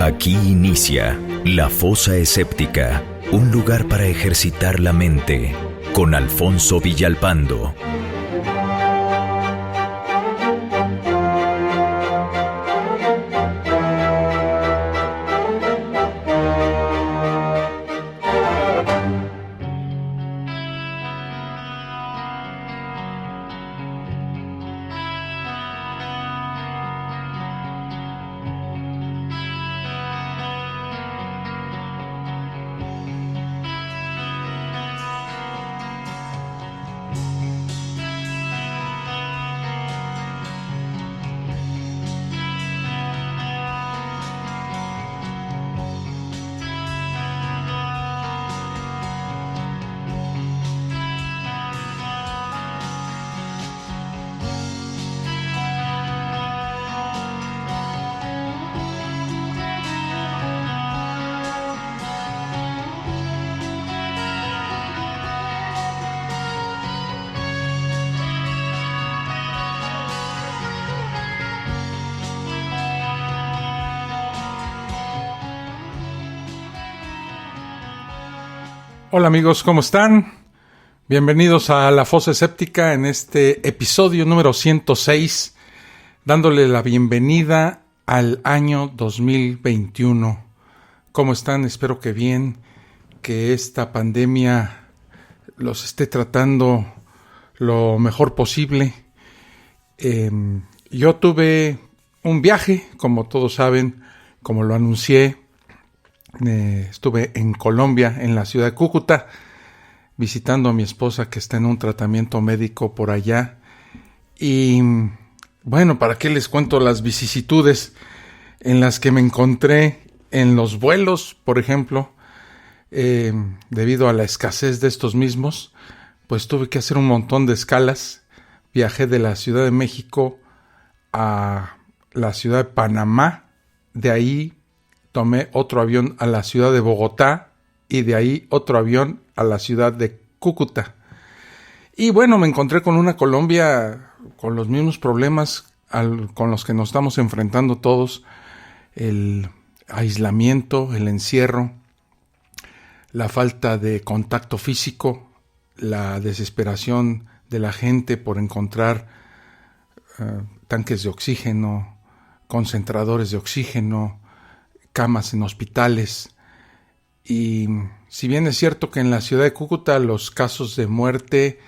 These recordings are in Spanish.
Aquí inicia La Fosa Escéptica, un lugar para ejercitar la mente, con Alfonso Villalpando. Hola amigos, ¿cómo están? Bienvenidos a La Fosa Escéptica en este episodio número 106, dándole la bienvenida al año 2021. ¿Cómo están? Espero que bien, que esta pandemia los esté tratando lo mejor posible. Yo tuve un viaje, como todos saben, como lo anuncié. Estuve en Colombia, en la ciudad de Cúcuta, visitando a mi esposa que está en un tratamiento médico por allá. Y bueno, ¿para qué les cuento las vicisitudes en las que me encontré en los vuelos, por ejemplo? Debido a la escasez de estos mismos, pues tuve que hacer un montón de escalas. Viajé de la Ciudad de México a la ciudad de Panamá, de ahí tomé otro avión a la ciudad de Bogotá y de ahí otro avión a la ciudad de Cúcuta. Y bueno, me encontré con una Colombia con los mismos problemas con los que nos estamos enfrentando todos: el aislamiento, el encierro, la falta de contacto físico, la desesperación de la gente por encontrar tanques de oxígeno, concentradores de oxígeno, camas en hospitales. Y si bien es cierto que en la ciudad de Cúcuta los casos de muerte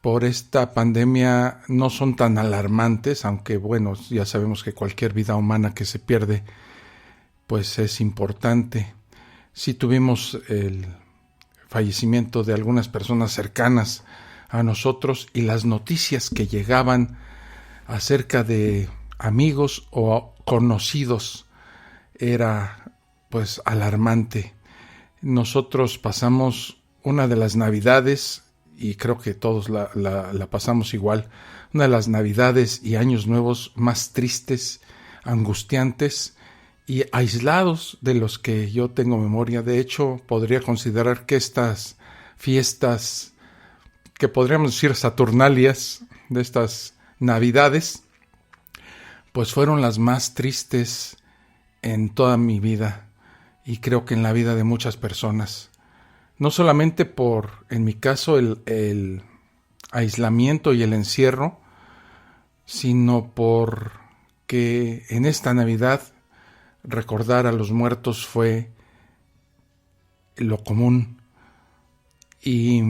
por esta pandemia no son tan alarmantes, aunque bueno, ya sabemos que cualquier vida humana que se pierde pues es importante. Sí tuvimos el fallecimiento de algunas personas cercanas a nosotros y las noticias que llegaban acerca de amigos o conocidos era pues alarmante. Nosotros pasamos una de las Navidades, y creo que todos la pasamos igual, una de las Navidades y Años Nuevos más tristes, angustiantes y aislados de los que yo tengo memoria. De hecho, podría considerar que estas fiestas, que podríamos decir saturnalias, de estas Navidades, pues fueron las más tristes en toda mi vida, y creo que en la vida de muchas personas. No solamente en mi caso, el aislamiento y el encierro, sino porque en esta Navidad recordar a los muertos fue lo común. Y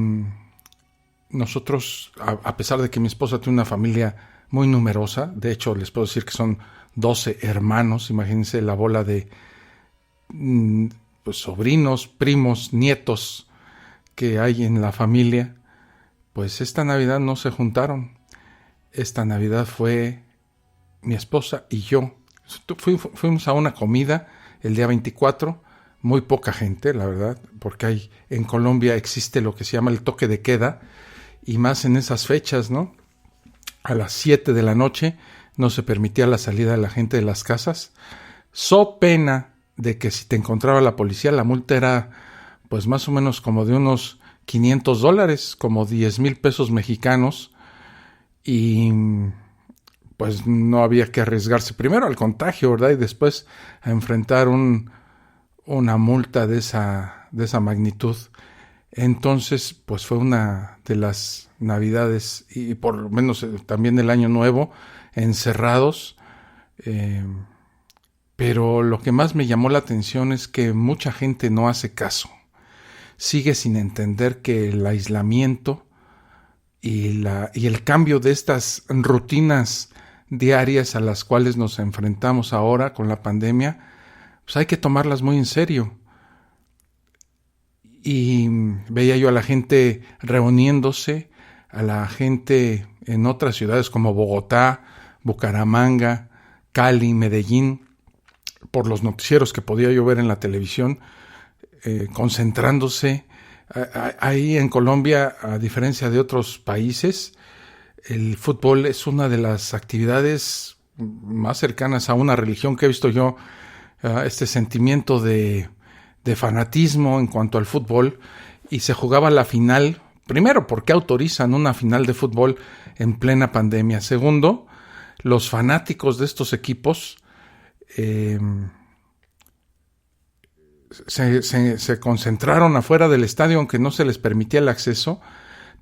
nosotros, a pesar de que mi esposa tiene una familia muy numerosa, de hecho les puedo decir que son 12 hermanos, imagínense la bola de pues, sobrinos, primos, nietos que hay en la familia, pues esta Navidad no se juntaron. Esta Navidad fue mi esposa y yo. Fuimos a una comida el día 24, muy poca gente, la verdad, porque en Colombia existe lo que se llama el toque de queda, y más en esas fechas, ¿no? A las 7 de la noche no se permitía la salida de la gente de las casas, so pena de que si te encontraba la policía, la multa era pues más o menos como de unos $500, como 10,000 pesos mexicanos. Y pues no había que arriesgarse primero al contagio, ¿verdad? Y después a enfrentar una multa de esa magnitud. Entonces, pues fue una de las Navidades y por lo menos también el Año Nuevo encerrados. Pero lo que más me llamó la atención es que mucha gente no hace caso. Sigue sin entender que el aislamiento y el cambio de estas rutinas diarias a las cuales nos enfrentamos ahora con la pandemia, pues hay que tomarlas muy en serio. Y veía yo a la gente reuniéndose, a la gente en otras ciudades como Bogotá, Bucaramanga, Cali, Medellín, por los noticieros que podía yo ver en la televisión, concentrándose. Ahí en Colombia, a diferencia de otros países, el fútbol es una de las actividades más cercanas a una religión que he visto yo, este sentimiento de fanatismo en cuanto al fútbol, y se jugaba la final. Primero, ¿por qué autorizan una final de fútbol en plena pandemia? Segundo, los fanáticos de estos equipos se concentraron afuera del estadio, aunque no se les permitía el acceso,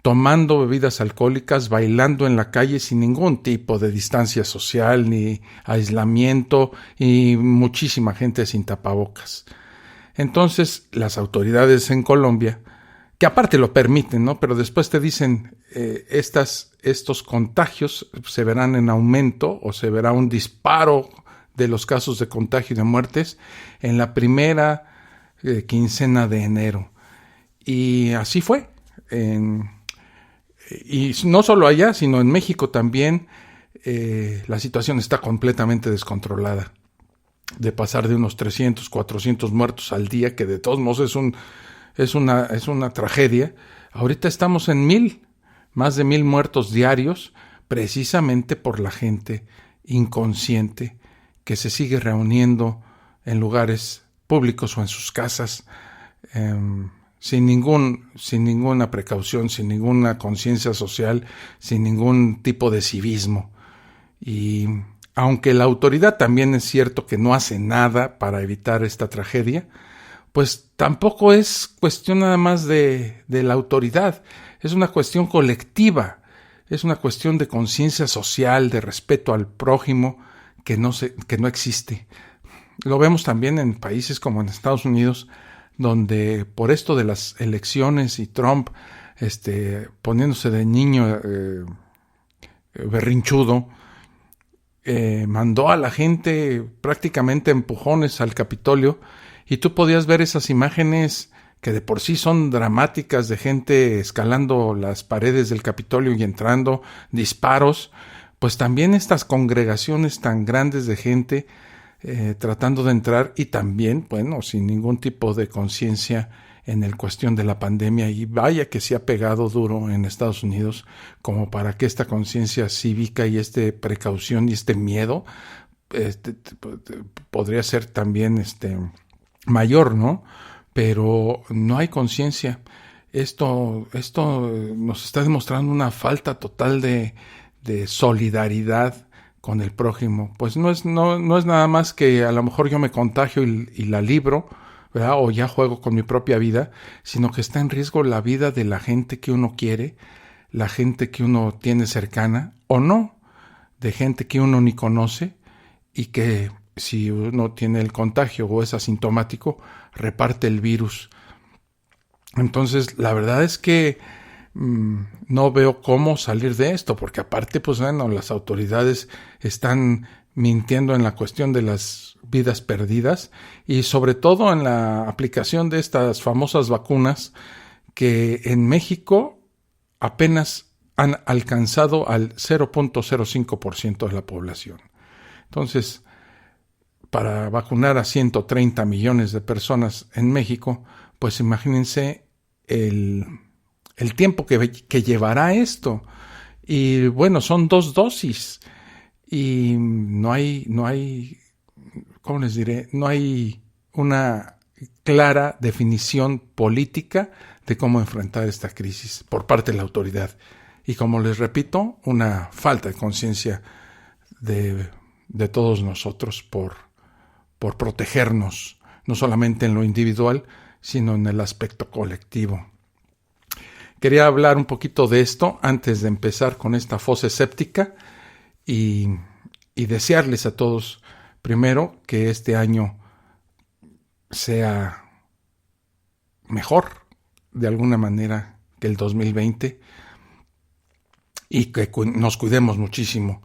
tomando bebidas alcohólicas, bailando en la calle sin ningún tipo de distancia social ni aislamiento, y muchísima gente sin tapabocas. Entonces, las autoridades en Colombia, que aparte lo permiten, ¿no? Pero después te dicen, estos contagios se verán en aumento o se verá un disparo de los casos de contagio y de muertes en la primera quincena de enero. Y así fue. Y no solo allá, sino en México también, la situación está completamente descontrolada. De pasar de unos 300, 400 muertos al día, que de todos modos es una tragedia. Ahorita estamos en 1,000, más de 1,000 muertos diarios, precisamente por la gente inconsciente que se sigue reuniendo en lugares públicos o en sus casas, sin ninguna precaución, sin ninguna conciencia social, sin ningún tipo de civismo. Y aunque la autoridad también es cierto que no hace nada para evitar esta tragedia, pues tampoco es cuestión nada más de la autoridad, es una cuestión colectiva, es una cuestión de conciencia social, de respeto al prójimo, que no existe. Lo vemos también en países como en Estados Unidos, donde por esto de las elecciones y Trump poniéndose de niño berrinchudo, mandó a la gente prácticamente empujones al Capitolio, y tú podías ver esas imágenes que de por sí son dramáticas, de gente escalando las paredes del Capitolio y entrando, disparos, pues también estas congregaciones tan grandes de gente tratando de entrar, y también, bueno, sin ningún tipo de conciencia en el cuestión de la pandemia. Y vaya que se ha pegado duro en Estados Unidos como para que esta conciencia cívica y precaución y miedo podría ser también mayor, ¿no? Pero no hay conciencia. Esto nos está demostrando una falta total de solidaridad con el prójimo. Pues no es nada más que a lo mejor yo me contagio y la libro, ¿verdad? O ya juego con mi propia vida, sino que está en riesgo la vida de la gente que uno quiere, la gente que uno tiene cercana, o no, de gente que uno ni conoce, y que si uno tiene el contagio o es asintomático, reparte el virus. Entonces, la verdad es que no veo cómo salir de esto, porque aparte, pues bueno, las autoridades están mintiendo en la cuestión de las vidas perdidas, y sobre todo en la aplicación de estas famosas vacunas que en México apenas han alcanzado al 0.05% de la población. Entonces, para vacunar a 130 millones de personas en México, pues imagínense el tiempo que llevará esto. Y bueno, son 2 dosis y no hay, ¿cómo les diré? No hay una clara definición política de cómo enfrentar esta crisis por parte de la autoridad. Y como les repito, una falta de conciencia de todos nosotros por protegernos, no solamente en lo individual, sino en el aspecto colectivo. Quería hablar un poquito de esto antes de empezar con esta fosa séptica y desearles a todos, primero, que este año sea mejor, de alguna manera, que el 2020 y que nos cuidemos muchísimo,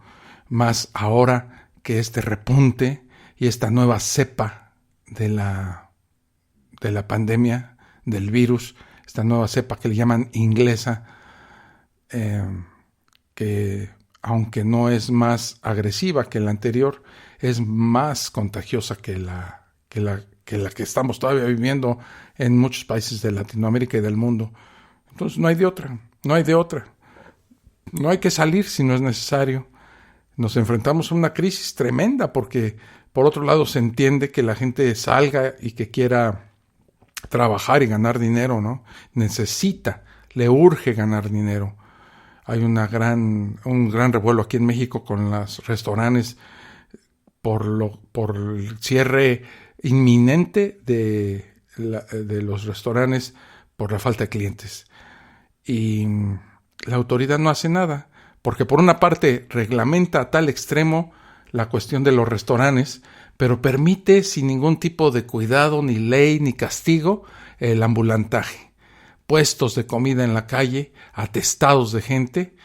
más ahora que este repunte y esta nueva cepa de la pandemia, del virus, esta nueva cepa que le llaman inglesa, que aunque no es más agresiva que la anterior, es más contagiosa que la que estamos todavía viviendo en muchos países de Latinoamérica y del mundo. Entonces no hay de otra. No hay que salir si no es necesario. Nos enfrentamos a una crisis tremenda porque, por otro lado, se entiende que la gente salga y que quiera trabajar y ganar dinero, ¿no? Le urge ganar dinero. Hay un gran revuelo aquí en México con los restaurantes por el cierre inminente de los restaurantes por la falta de clientes. Y la autoridad no hace nada, porque por una parte reglamenta a tal extremo la cuestión de los restaurantes, pero permite sin ningún tipo de cuidado, ni ley, ni castigo, el ambulantaje. Puestos de comida en la calle, atestados de gente,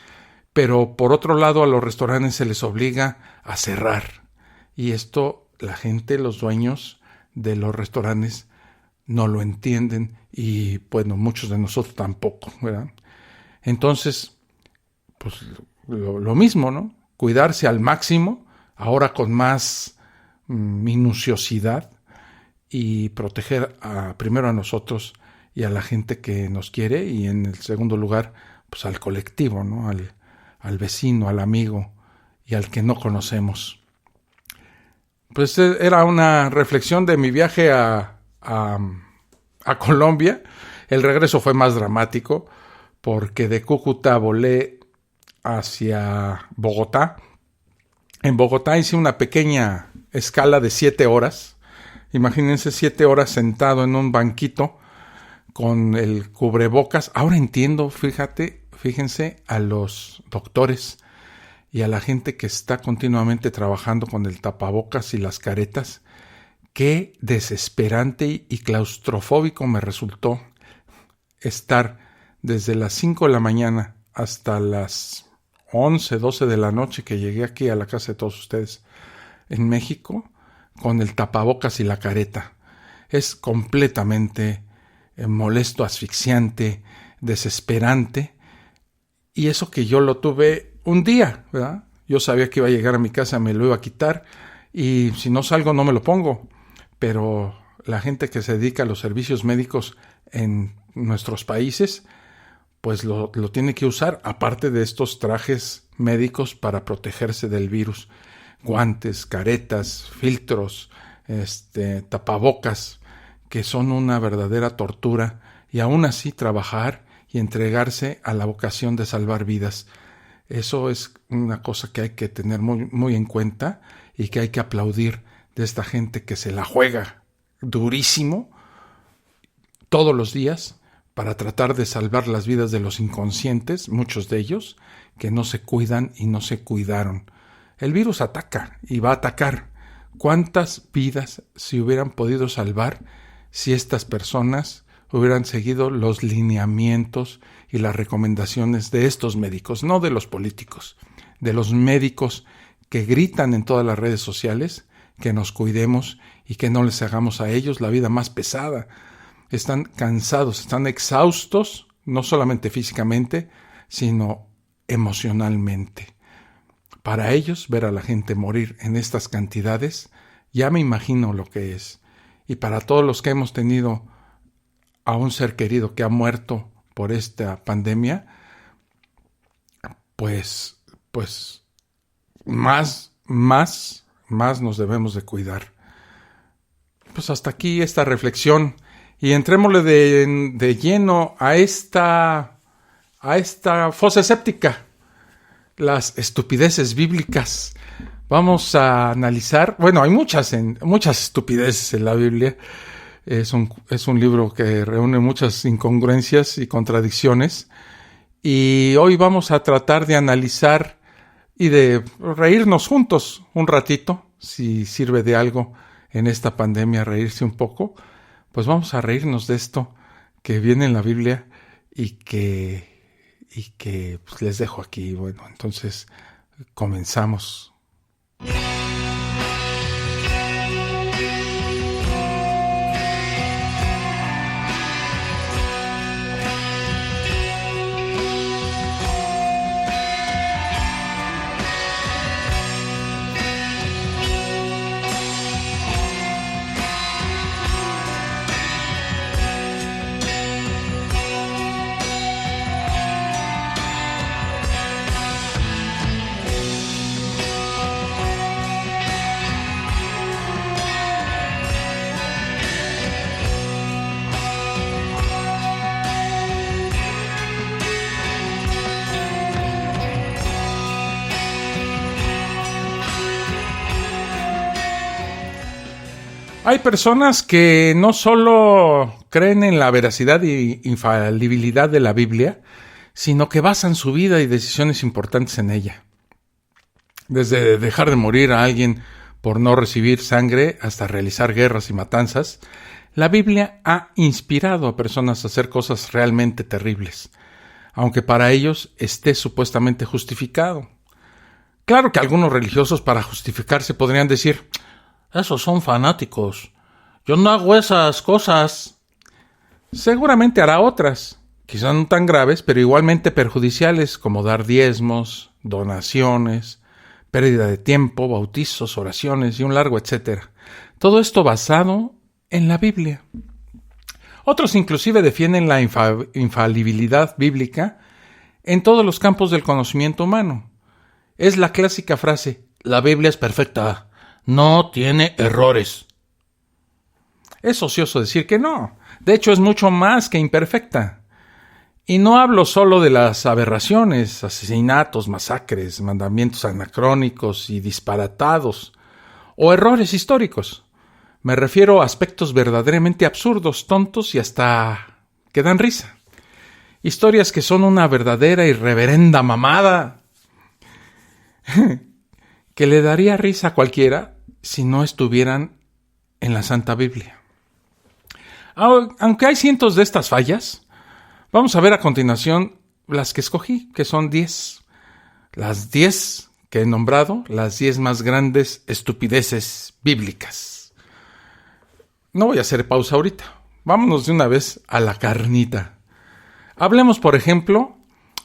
pero por otro lado a los restaurantes se les obliga a cerrar. Y esto la gente, los dueños de los restaurantes, no lo entienden y bueno, muchos de nosotros tampoco, ¿verdad? Entonces, pues lo mismo, ¿no? Cuidarse al máximo, ahora con más minuciosidad y proteger primero a nosotros y a la gente que nos quiere y en el segundo lugar, pues al colectivo, ¿no? Al vecino, al amigo y al que no conocemos. Pues era una reflexión de mi viaje a Colombia. El regreso fue más dramático porque de Cúcuta volé hacia Bogotá. En Bogotá hice una pequeña escala de 7 horas. Imagínense 7 horas sentado en un banquito con el cubrebocas. Ahora entiendo, fíjense a los doctores y a la gente que está continuamente trabajando con el tapabocas y las caretas. Qué desesperante y claustrofóbico me resultó estar desde las 5 de la mañana hasta las 11, 12 de la noche que llegué aquí a la casa de todos ustedes en México con el tapabocas y la careta. Es completamente molesto, asfixiante, desesperante. Y eso que yo lo tuve un día, ¿verdad? Yo sabía que iba a llegar a mi casa, me lo iba a quitar y si no salgo no me lo pongo. Pero la gente que se dedica a los servicios médicos en nuestros países, pues lo tiene que usar, aparte de estos trajes médicos para protegerse del virus. Guantes, caretas, filtros, tapabocas, que son una verdadera tortura, y aún así trabajar y entregarse a la vocación de salvar vidas. Eso es una cosa que hay que tener muy, muy en cuenta y que hay que aplaudir de esta gente que se la juega durísimo todos los días para tratar de salvar las vidas de los inconscientes, muchos de ellos, que no se cuidan y no se cuidaron. El virus ataca y va a atacar. ¿Cuántas vidas se hubieran podido salvar si estas personas hubieran seguido los lineamientos y las recomendaciones de estos médicos, no de los políticos, de los médicos que gritan en todas las redes sociales que nos cuidemos y que no les hagamos a ellos la vida más pesada? Están cansados, están exhaustos, no solamente físicamente, sino emocionalmente. Para ellos, ver a la gente morir en estas cantidades, ya me imagino lo que es. Y para todos los que hemos tenido a un ser querido que ha muerto por esta pandemia, pues más nos debemos de cuidar. Pues hasta aquí esta reflexión y entrémosle de lleno a esta fosa séptica, las estupideces bíblicas. Vamos a analizar, bueno, hay muchas estupideces en la Biblia. Es un libro que reúne muchas incongruencias y contradicciones. Y hoy vamos a tratar de analizar y de reírnos juntos un ratito, si sirve de algo en esta pandemia reírse un poco. Pues vamos a reírnos de esto que viene en la Biblia y que pues, les dejo aquí. Bueno, entonces comenzamos. Hay personas que no solo creen en la veracidad y infalibilidad de la Biblia, sino que basan su vida y decisiones importantes en ella. Desde dejar de morir a alguien por no recibir sangre hasta realizar guerras y matanzas, la Biblia ha inspirado a personas a hacer cosas realmente terribles, aunque para ellos esté supuestamente justificado. Claro que algunos religiosos para justificarse podrían decir: esos son fanáticos. Yo no hago esas cosas. Seguramente hará otras, quizás no tan graves, pero igualmente perjudiciales, como dar diezmos, donaciones, pérdida de tiempo, bautizos, oraciones y un largo etcétera. Todo esto basado en la Biblia. Otros inclusive defienden la infalibilidad bíblica en todos los campos del conocimiento humano. Es la clásica frase: la Biblia es perfecta. No tiene errores. Es ocioso decir que no. De hecho, es mucho más que imperfecta. Y no hablo solo de las aberraciones, asesinatos, masacres, mandamientos anacrónicos y disparatados, o errores históricos. Me refiero a aspectos verdaderamente absurdos, tontos y hasta que dan risa. Historias que son una verdadera y reverenda mamada que le daría risa a cualquiera si no estuvieran en la Santa Biblia. Aunque hay cientos de estas fallas, vamos a ver a continuación las que escogí, que son 10. Las 10 que he nombrado, las 10 más grandes estupideces bíblicas. No voy a hacer pausa ahorita. Vámonos de una vez a la carnita. Hablemos, por ejemplo,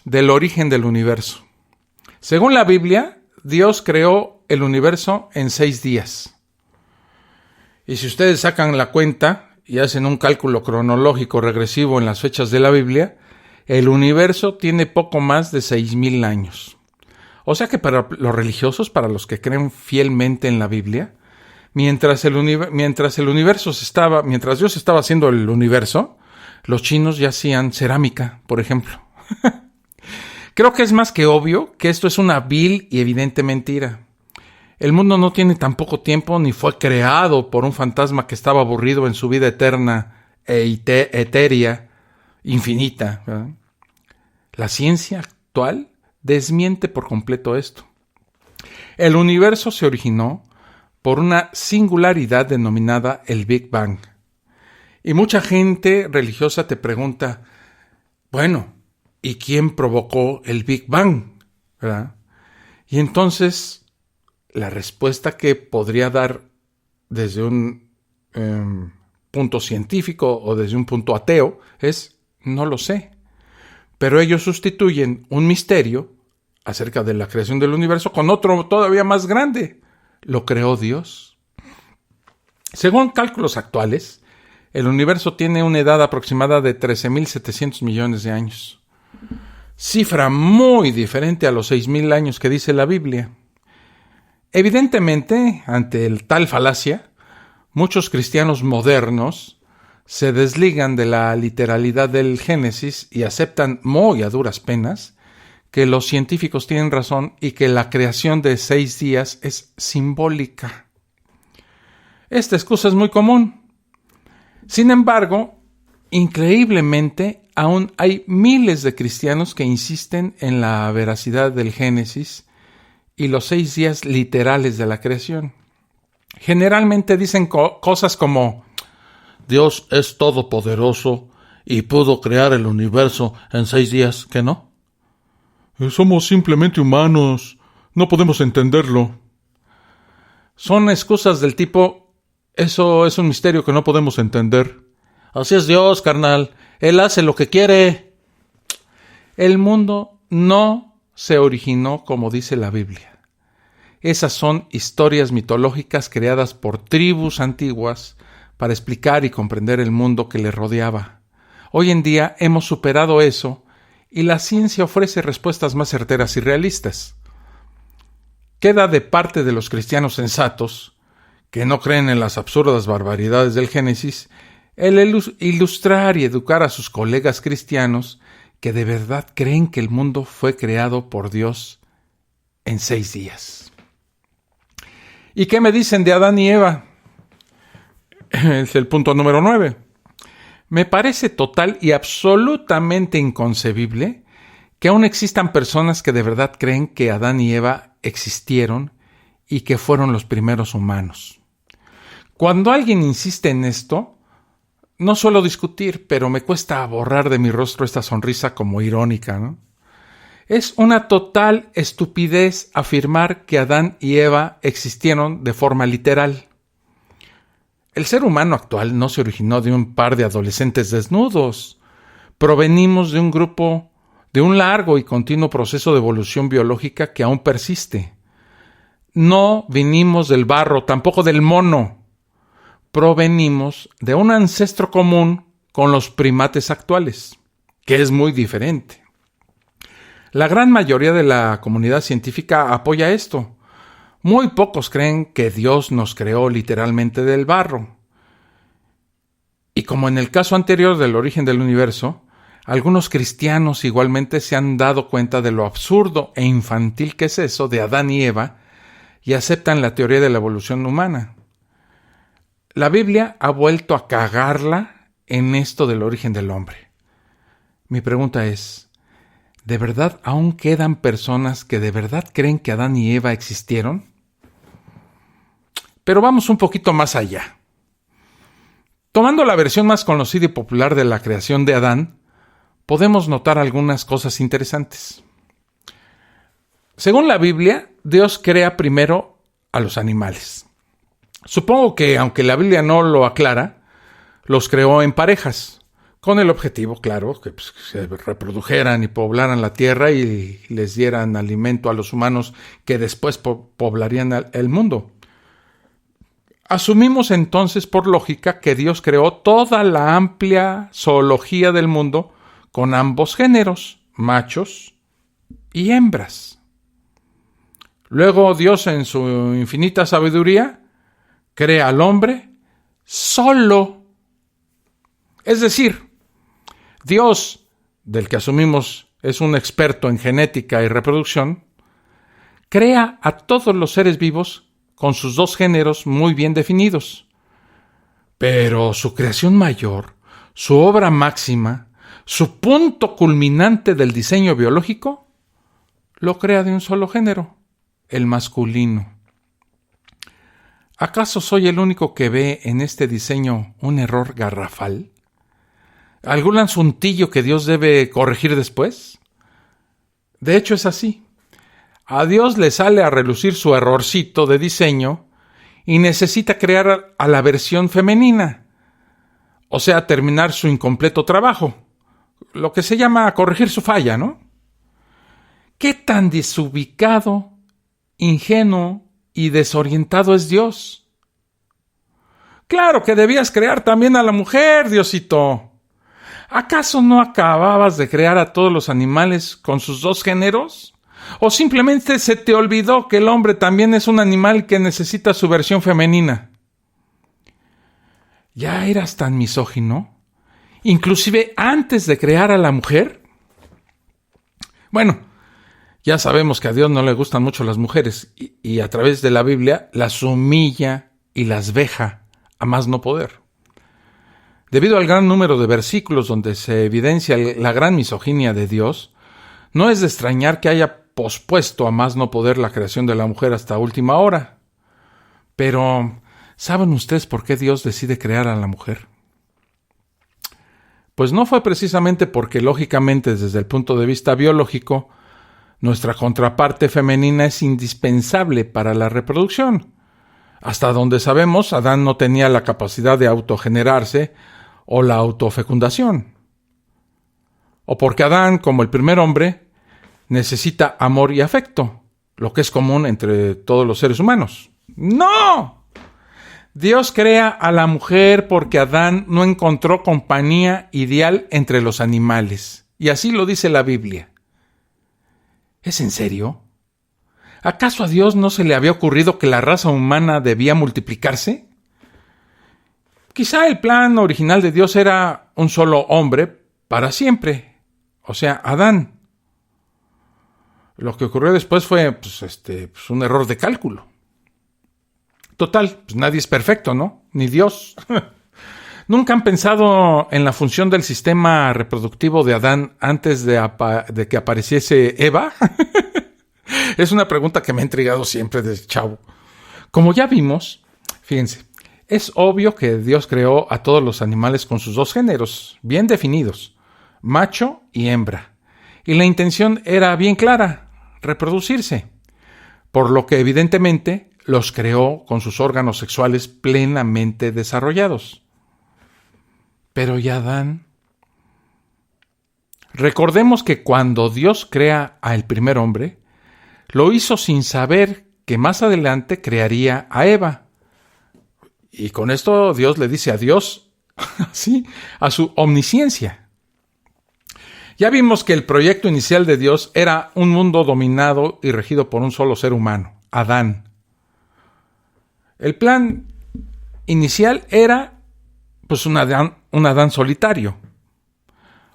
del origen del universo. Según la Biblia, Dios creó el universo en 6 días. Y si ustedes sacan la cuenta y hacen un cálculo cronológico regresivo en las fechas de la Biblia, el universo tiene poco más de 6,000 años. O sea que para los religiosos, para los que creen fielmente en la Biblia, mientras Dios estaba haciendo el universo, los chinos ya hacían cerámica, por ejemplo. Creo que es más que obvio que esto es una vil y evidente mentira. El mundo no tiene tan poco tiempo ni fue creado por un fantasma que estaba aburrido en su vida eterna etérea, infinita, ¿verdad? La ciencia actual desmiente por completo esto. El universo se originó por una singularidad denominada el Big Bang. Y mucha gente religiosa te pregunta: bueno, ¿y quién provocó el Big Bang? ¿Verdad? Y entonces la respuesta que podría dar desde un punto científico o desde un punto ateo es: no lo sé. Pero ellos sustituyen un misterio acerca de la creación del universo con otro todavía más grande. Lo creó Dios. Según cálculos actuales, el universo tiene una edad aproximada de 13,700 millones de años. Cifra muy diferente a los 6,000 años que dice la Biblia. Evidentemente, ante tal falacia, muchos cristianos modernos se desligan de la literalidad del Génesis y aceptan muy a duras penas que los científicos tienen razón y que la creación de 6 días es simbólica. Esta excusa es muy común. Sin embargo, increíblemente, aún hay miles de cristianos que insisten en la veracidad del Génesis y los 6 días literales de la creación. Generalmente dicen cosas como: Dios es todopoderoso y pudo crear el universo en 6 días, ¿que no? Somos simplemente humanos, no podemos entenderlo. Son excusas del tipo: eso es un misterio que no podemos entender. Así es Dios, carnal, Él hace lo que quiere. El mundo no se originó como dice la Biblia. Esas son historias mitológicas creadas por tribus antiguas para explicar y comprender el mundo que le rodeaba. Hoy en día hemos superado eso y la ciencia ofrece respuestas más certeras y realistas. Queda de parte de los cristianos sensatos, que no creen en las absurdas barbaridades del Génesis, el ilustrar y educar a sus colegas cristianos que de verdad creen que el mundo fue creado por Dios en 6 días. ¿Y qué me dicen de Adán y Eva? Es el punto número 9. Me parece total y absolutamente inconcebible que aún existan personas que de verdad creen que Adán y Eva existieron y que fueron los primeros humanos. Cuando alguien insiste en esto, no suelo discutir, pero me cuesta borrar de mi rostro esta sonrisa como irónica, ¿no? Es una total estupidez afirmar que Adán y Eva existieron de forma literal. El ser humano actual no se originó de un par de adolescentes desnudos. Provenimos de un largo y continuo proceso de evolución biológica que aún persiste. No vinimos del barro, tampoco del mono. Provenimos de un ancestro común con los primates actuales, que es muy diferente. La gran mayoría de la comunidad científica apoya esto. Muy pocos creen que Dios nos creó literalmente del barro. Y como en el caso anterior del origen del universo, algunos cristianos igualmente se han dado cuenta de lo absurdo e infantil que es eso de Adán y Eva y aceptan la teoría de la evolución humana. La Biblia ha vuelto a cagarla en esto del origen del hombre. Mi pregunta es: ¿de verdad aún quedan personas que de verdad creen que Adán y Eva existieron? Pero vamos un poquito más allá. Tomando la versión más conocida y popular de la creación de Adán, podemos notar algunas cosas interesantes. Según la Biblia, Dios crea primero a los animales. Supongo que, aunque la Biblia no lo aclara, los creó en parejas, con el objetivo, claro, que se reprodujeran y poblaran la tierra y les dieran alimento a los humanos que después poblarían el mundo. Asumimos entonces por lógica que Dios creó toda la amplia zoología del mundo con ambos géneros, machos y hembras. Luego Dios, en su infinita sabiduría, crea al hombre solo. Es decir, Dios, del que asumimos es un experto en genética y reproducción, crea a todos los seres vivos con sus 2 géneros muy bien definidos. Pero su creación mayor, su obra máxima, su punto culminante del diseño biológico, lo crea de un solo género, el masculino. ¿Acaso soy el único que ve en este diseño un error garrafal? ¿Algún asuntillo que Dios debe corregir después? De hecho es así. A Dios le sale a relucir su errorcito de diseño y necesita crear a la versión femenina, o sea, terminar su incompleto trabajo, lo que se llama corregir su falla, ¿no? ¿Qué tan desubicado, ingenuo y desorientado es Dios? Claro que debías crear también a la mujer, Diosito. ¿Acaso no acababas de crear a todos los animales con sus 2 géneros? ¿O simplemente se te olvidó que el hombre también es un animal que necesita su versión femenina? ¿Ya eras tan misógino? ¿Inclusive antes de crear a la mujer? Bueno, Ya sabemos que a Dios no le gustan mucho las mujeres y a través de la Biblia las humilla y las veja a más no poder. Debido al gran número de versículos donde se evidencia la gran misoginia de Dios, no es de extrañar que haya pospuesto a más no poder la creación de la mujer hasta última hora. Pero, ¿saben ustedes por qué Dios decide crear a la mujer? Pues no fue precisamente porque, lógicamente, desde el punto de vista biológico, nuestra contraparte femenina es indispensable para la reproducción. Hasta donde sabemos, Adán no tenía la capacidad de autogenerarse o la autofecundación. O porque Adán, como el primer hombre, necesita amor y afecto, lo que es común entre todos los seres humanos. ¡No! Dios crea a la mujer porque Adán no encontró compañía ideal entre los animales. Y así lo dice la Biblia. ¿Es en serio? ¿Acaso a Dios no se le había ocurrido que la raza humana debía multiplicarse? Quizá el plan original de Dios era un solo hombre para siempre, o sea, Adán. Lo que ocurrió después fue un error de cálculo. Total, pues nadie es perfecto, ¿no? Ni Dios. ¿Nunca han pensado en la función del sistema reproductivo de Adán antes de que apareciese Eva? Es una pregunta que me ha intrigado siempre desde chavo. Como ya vimos, fíjense, es obvio que Dios creó a todos los animales con sus dos géneros, bien definidos, macho y hembra. Y la intención era bien clara, reproducirse. Por lo que evidentemente los creó con sus órganos sexuales plenamente desarrollados. Pero ¿y Adán? Recordemos que cuando Dios crea al primer hombre, lo hizo sin saber que más adelante crearía a Eva. Y con esto Dios le dice adiós, ¿sí?, a su omnisciencia. Ya vimos que el proyecto inicial de Dios era un mundo dominado y regido por un solo ser humano, Adán. El plan inicial era un Adán solitario,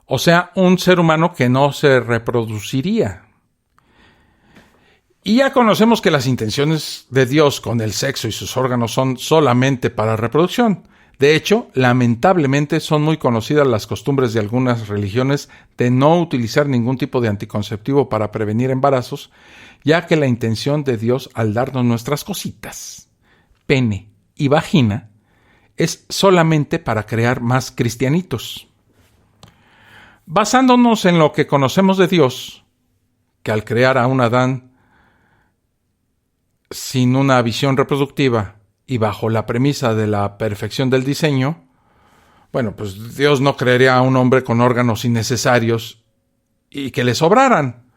o sea, un ser humano que no se reproduciría. Y ya conocemos que las intenciones de Dios con el sexo y sus órganos son solamente para reproducción. De hecho, lamentablemente son muy conocidas las costumbres de algunas religiones de no utilizar ningún tipo de anticonceptivo para prevenir embarazos, ya que la intención de Dios al darnos nuestras cositas, pene y vagina, es solamente para crear más cristianitos. Basándonos en lo que conocemos de Dios, que al crear a un Adán sin una visión reproductiva y bajo la premisa de la perfección del diseño, pues Dios no crearía a un hombre con órganos innecesarios y que le sobraran.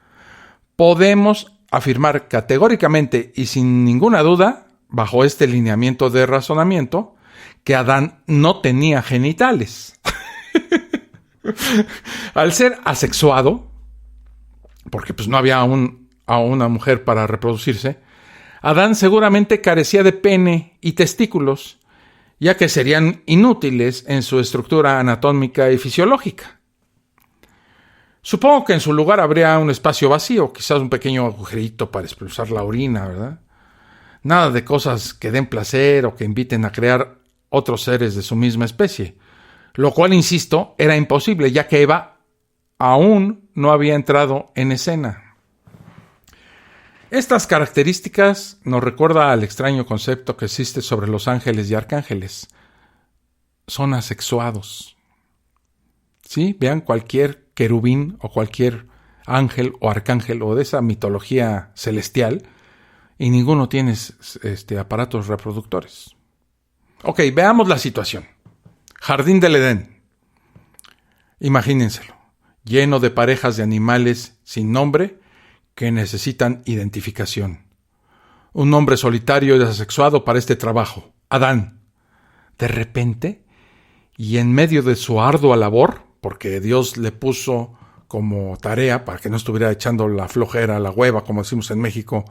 Podemos afirmar categóricamente y sin ninguna duda, bajo este lineamiento de razonamiento, que Adán no tenía genitales. Al ser asexuado, porque no había a una mujer para reproducirse, Adán seguramente carecía de pene y testículos, ya que serían inútiles en su estructura anatómica y fisiológica. Supongo que en su lugar habría un espacio vacío, quizás un pequeño agujerito para expulsar la orina, ¿verdad? Nada de cosas que den placer o que inviten a crear otros seres de su misma especie, lo cual, insisto, era imposible, ya que Eva aún no había entrado en escena. Estas características nos recuerdan al extraño concepto que existe sobre los ángeles y arcángeles. Son asexuados. ¿Sí? Vean cualquier querubín o cualquier ángel o arcángel o de esa mitología celestial y ninguno tiene aparatos reproductores. Ok, veamos la situación. Jardín del Edén. Imagínenselo, lleno de parejas de animales sin nombre que necesitan identificación. Un hombre solitario y asexuado para este trabajo, Adán. De repente, y en medio de su ardua labor, porque Dios le puso como tarea para que no estuviera echando la flojera, la hueva, como decimos en México,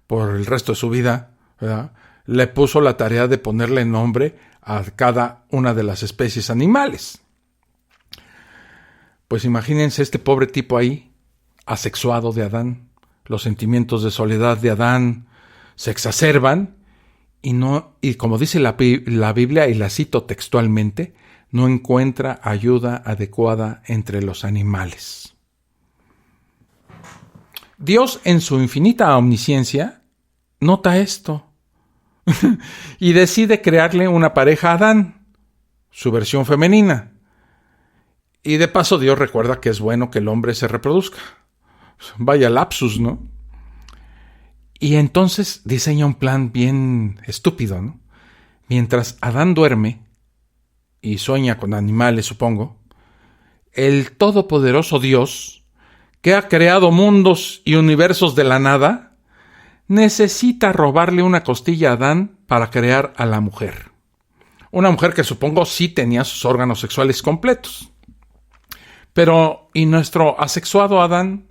por el resto de su vida, ¿verdad?, le puso la tarea de ponerle nombre a cada una de las especies animales. Pues imagínense este pobre tipo ahí, asexuado de Adán, Los sentimientos de soledad de Adán se exacerban y como dice la Biblia, y la cito textualmente, no encuentra ayuda adecuada entre los animales. Dios, en su infinita omnisciencia, nota esto y decide crearle una pareja a Adán, su versión femenina. Y de paso Dios recuerda que es bueno que el hombre se reproduzca. Vaya lapsus, ¿no? Y entonces diseña un plan bien estúpido, ¿no? Mientras Adán duerme y sueña con animales, supongo, el todopoderoso Dios, que ha creado mundos y universos de la nada, necesita robarle una costilla a Adán para crear a la mujer. Una mujer que supongo sí tenía sus órganos sexuales completos. Pero, ¿y nuestro asexuado Adán?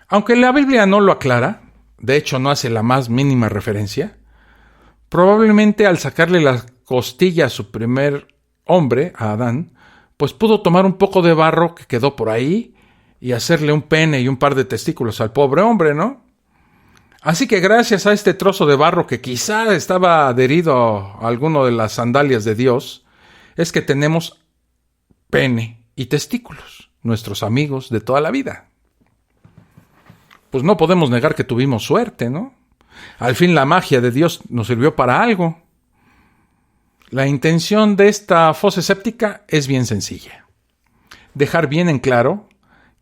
Aunque la Biblia no lo aclara, de hecho no hace la más mínima referencia, probablemente al sacarle la costilla a su primer hombre, a Adán, pues pudo tomar un poco de barro que quedó por ahí y hacerle un pene y un par de testículos al pobre hombre, ¿no? Así que gracias a este trozo de barro que quizá estaba adherido a alguno de las sandalias de Dios, es que tenemos pene y testículos, nuestros amigos de toda la vida. Pues no podemos negar que tuvimos suerte, ¿no? Al fin la magia de Dios nos sirvió para algo. La intención de esta fosa séptica es bien sencilla. Dejar bien en claro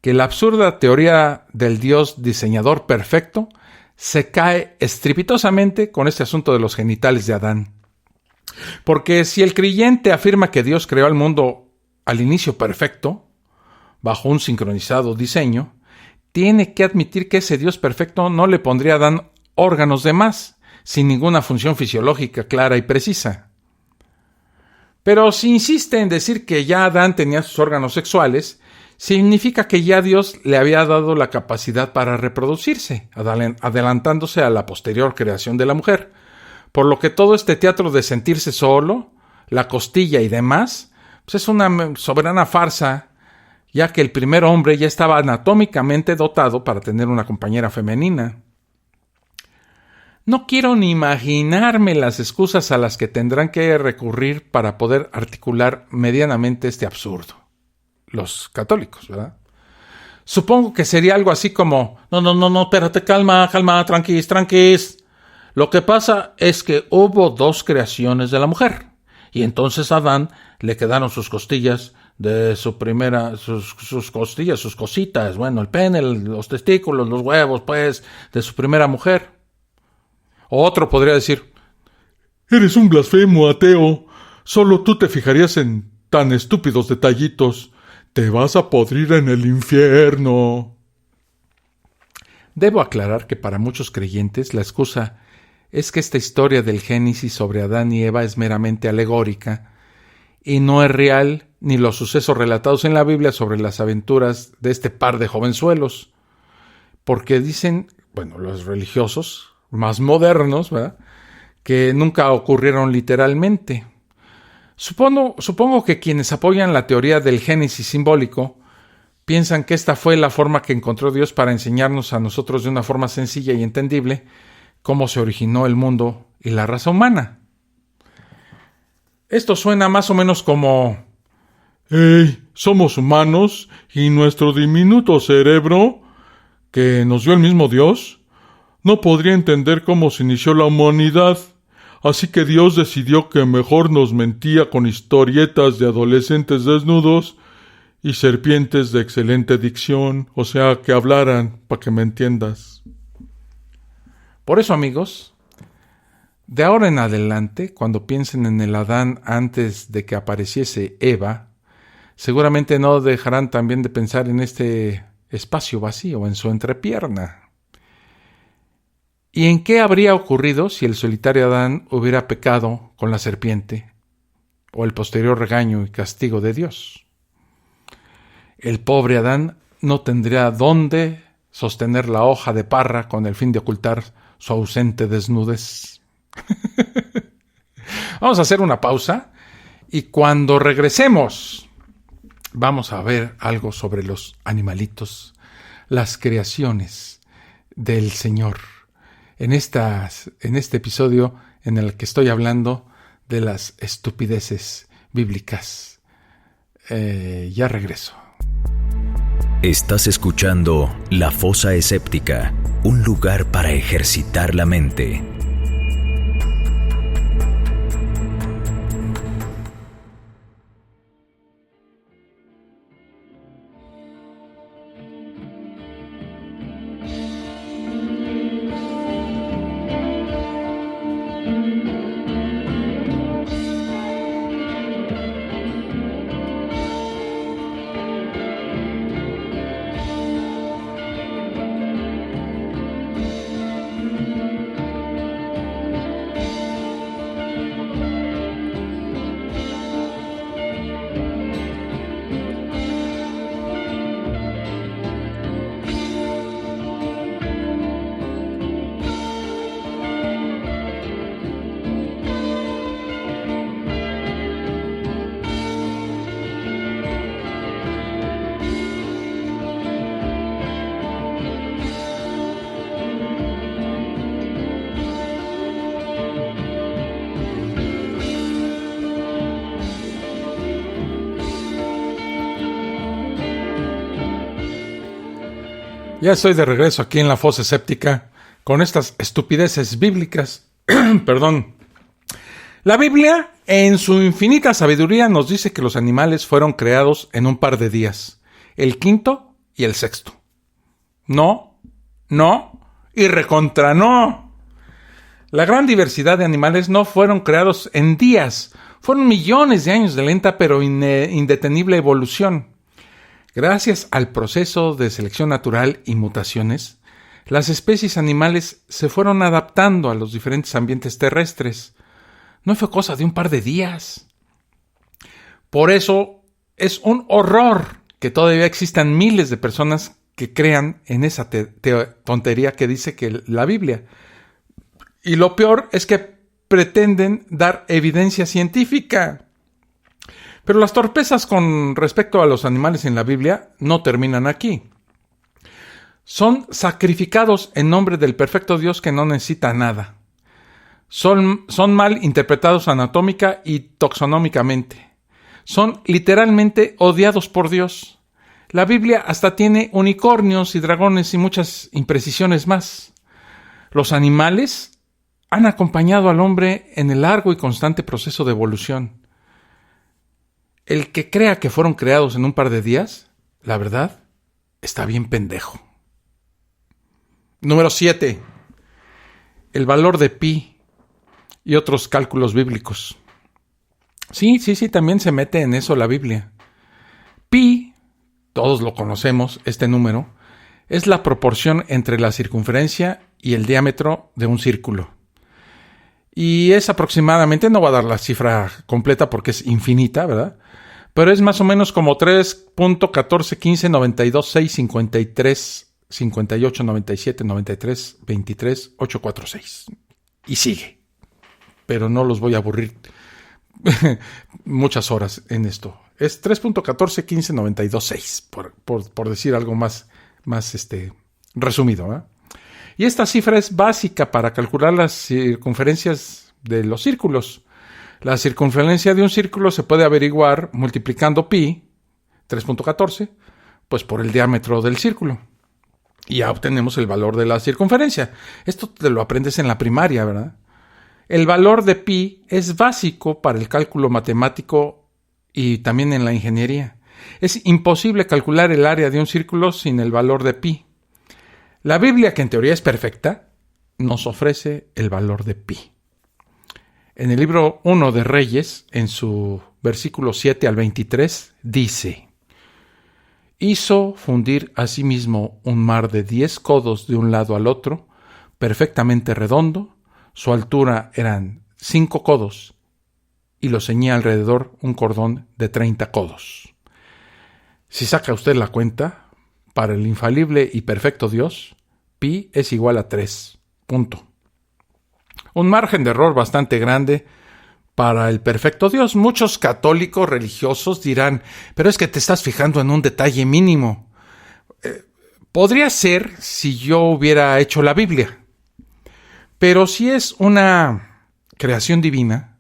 que la absurda teoría del Dios diseñador perfecto se cae estrepitosamente con este asunto de los genitales de Adán. Porque si el creyente afirma que Dios creó al mundo al inicio perfecto, bajo un sincronizado diseño, tiene que admitir que ese Dios perfecto no le pondría a Adán órganos de más, sin ninguna función fisiológica clara y precisa. Pero si insiste en decir que ya Adán tenía sus órganos sexuales, significa que ya Dios le había dado la capacidad para reproducirse, adelantándose a la posterior creación de la mujer. Por lo que todo este teatro de sentirse solo, la costilla y demás, pues es una soberana farsa, ya que el primer hombre ya estaba anatómicamente dotado para tener una compañera femenina. No quiero ni imaginarme las excusas a las que tendrán que recurrir para poder articular medianamente este absurdo. Los católicos, ¿verdad? Supongo que sería algo así como, no, espérate, calma, tranquis. Lo que pasa es que hubo dos creaciones de la mujer, y entonces a Adán le quedaron sus costillas de su primera, sus costillas, sus cositas, bueno, el pene, los testículos, los huevos, pues, de su primera mujer. O otro podría decir, eres un blasfemo, ateo, solo tú te fijarías en tan estúpidos detallitos. Te vas a podrir en el infierno. Debo aclarar que para muchos creyentes la excusa es que esta historia del Génesis sobre Adán y Eva es meramente alegórica y no es real ni los sucesos relatados en la Biblia sobre las aventuras de este par de jovenzuelos. Porque dicen, bueno, los religiosos más modernos, ¿verdad?, que nunca ocurrieron literalmente. Supongo que quienes apoyan la teoría del Génesis simbólico piensan que esta fue la forma que encontró Dios para enseñarnos a nosotros de una forma sencilla y entendible cómo se originó el mundo y la raza humana. Esto suena más o menos como: ¡hey! Somos humanos y nuestro diminuto cerebro, que nos dio el mismo Dios, no podría entender cómo se inició la humanidad. Así que Dios decidió que mejor nos mentía con historietas de adolescentes desnudos y serpientes de excelente dicción, o sea, que hablaran, para que me entiendas. Por eso, amigos, de ahora en adelante, cuando piensen en el Adán antes de que apareciese Eva, seguramente no dejarán también de pensar en este espacio vacío, en su entrepierna. ¿Y en qué habría ocurrido si el solitario Adán hubiera pecado con la serpiente o el posterior regaño y castigo de Dios? El pobre Adán no tendría dónde sostener la hoja de parra con el fin de ocultar su ausente desnudez. Vamos a hacer una pausa y cuando regresemos vamos a ver algo sobre los animalitos, las creaciones del Señor. En este episodio en el que estoy hablando de las estupideces bíblicas. Ya regreso. Estás escuchando La Fosa Escéptica, un lugar para ejercitar la mente. Ya estoy de regreso aquí en la Fosa Escéptica con estas estupideces bíblicas. Perdón. La Biblia, en su infinita sabiduría, nos dice que los animales fueron creados en un par de días. El quinto y el sexto. No y recontra no. La gran diversidad de animales no fueron creados en días. Fueron millones de años de lenta pero indetenible evolución. Gracias al proceso de selección natural y mutaciones, las especies animales se fueron adaptando a los diferentes ambientes terrestres. No fue cosa de un par de días. Por eso es un horror que todavía existan miles de personas que crean en esa tontería que dice que la Biblia. Y lo peor es que pretenden dar evidencia científica. Pero las torpezas con respecto a los animales en la Biblia no terminan aquí. Son sacrificados en nombre del perfecto Dios que no necesita nada. Son mal interpretados anatómica y taxonómicamente. Son literalmente odiados por Dios. La Biblia hasta tiene unicornios y dragones y muchas imprecisiones más. Los animales han acompañado al hombre en el largo y constante proceso de evolución. El que crea que fueron creados en un par de días, la verdad, está bien pendejo. Número 7. El valor de pi y otros cálculos bíblicos. Sí, también se mete en eso la Biblia. Pi, todos lo conocemos, este número, es la proporción entre la circunferencia y el diámetro de un círculo. Y es aproximadamente, no voy a dar la cifra completa porque es infinita, ¿verdad? Pero es más o menos como 3.14, 15, 92, 6, 53, 58, 97, 93, 23, 846. Y sigue. Pero no los voy a aburrir muchas horas en esto. Es 3.14, 15, 92, 6, por decir algo más resumido, ¿eh? Y esta cifra es básica para calcular las circunferencias de los círculos. La circunferencia de un círculo se puede averiguar multiplicando pi, 3.14, pues por el diámetro del círculo. Y ya obtenemos el valor de la circunferencia. Esto te lo aprendes en la primaria, ¿verdad? El valor de pi es básico para el cálculo matemático y también en la ingeniería. Es imposible calcular el área de un círculo sin el valor de pi. La Biblia, que en teoría es perfecta, nos ofrece el valor de pi. En el libro 1 de Reyes, en su versículo 7 al 23, dice: hizo fundir asimismo un mar de 10 codos de un lado al otro, perfectamente redondo, su altura eran 5 codos, y lo ceñía alrededor un cordón de 30 codos. Si saca usted la cuenta, para el infalible y perfecto Dios, pi es igual a 3. Punto. Un margen de error bastante grande para el perfecto Dios. Muchos católicos religiosos dirán, pero es que te estás fijando en un detalle mínimo. Podría ser si yo hubiera hecho la Biblia, pero si es una creación divina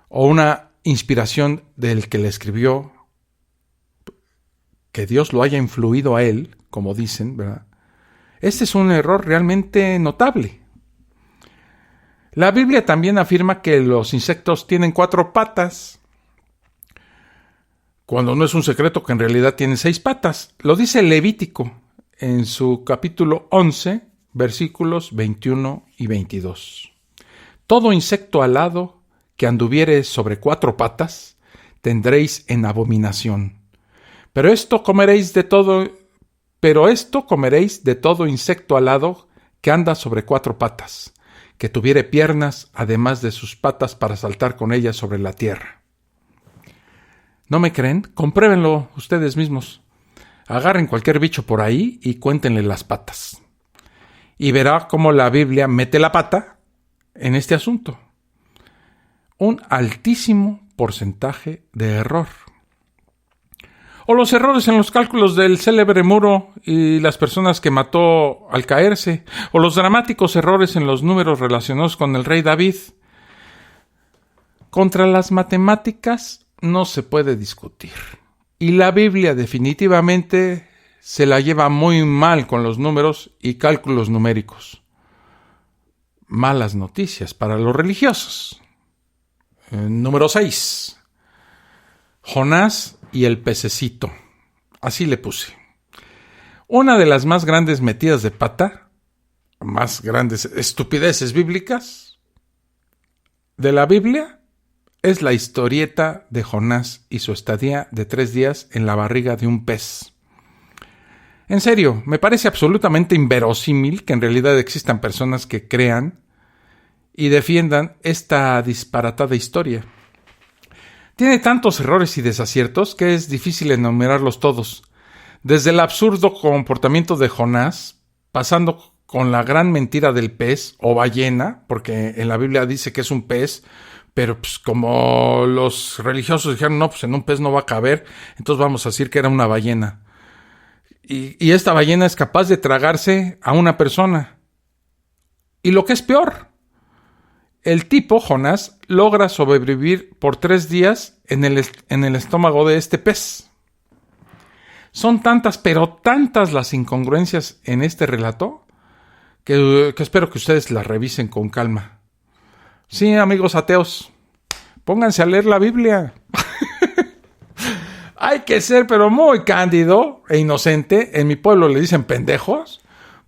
o una inspiración del que la escribió, que Dios lo haya influido a él, como dicen, ¿verdad? Este es un error realmente notable. La Biblia también afirma que los insectos tienen 4 patas, cuando no es un secreto que en realidad tienen 6 patas. Lo dice Levítico en su capítulo 11, versículos 21 y 22. Todo insecto alado que anduviere sobre 4 patas, tendréis en abominación. Pero esto comeréis de todo insecto alado que anda sobre 4 patas, que tuviere piernas, además de sus patas para saltar con ellas sobre la tierra. ¿No me creen? Compruébenlo ustedes mismos. Agarren cualquier bicho por ahí y cuéntenle las patas. Y verá cómo la Biblia mete la pata en este asunto. Un altísimo porcentaje de error. O los errores en los cálculos del célebre muro y las personas que mató al caerse, o los dramáticos errores en los números relacionados con el rey David. Contra las matemáticas no se puede discutir. Y la Biblia definitivamente se la lleva muy mal con los números y cálculos numéricos. Malas noticias para los religiosos. Número 6. Jonás y el pececito. Así le puse. Una de las más grandes metidas de pata, más grandes estupideces bíblicas de la Biblia, es la historieta de Jonás y su estadía de 3 días en la barriga de un pez. En serio, me parece absolutamente inverosímil que en realidad existan personas que crean y defiendan esta disparatada historia. Tiene tantos errores y desaciertos que es difícil enumerarlos todos. Desde el absurdo comportamiento de Jonás, pasando con la gran mentira del pez o ballena, porque en la Biblia dice que es un pez, pero pues como los religiosos dijeron, no, pues en un pez no va a caber, entonces vamos a decir que era una ballena. Y esta ballena es capaz de tragarse a una persona. Y lo que es peor, el tipo, Jonás, logra sobrevivir por 3 días en el estómago de este pez. Son tantas, pero tantas las incongruencias en este relato que espero que ustedes las revisen con calma. Sí, amigos ateos, pónganse a leer la Biblia. Hay que ser, pero muy cándido e inocente. En mi pueblo le dicen pendejos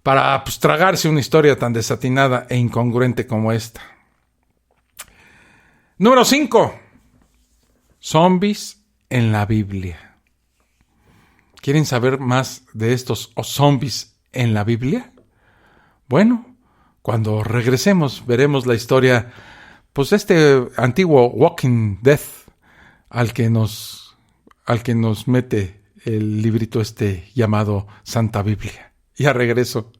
para tragarse una historia tan desatinada e incongruente como esta. Número 5. Zombies en la Biblia. ¿Quieren saber más de estos zombies en la Biblia? Bueno, cuando regresemos veremos la historia de este antiguo Walking Dead al que nos mete el librito llamado Santa Biblia. Ya regreso.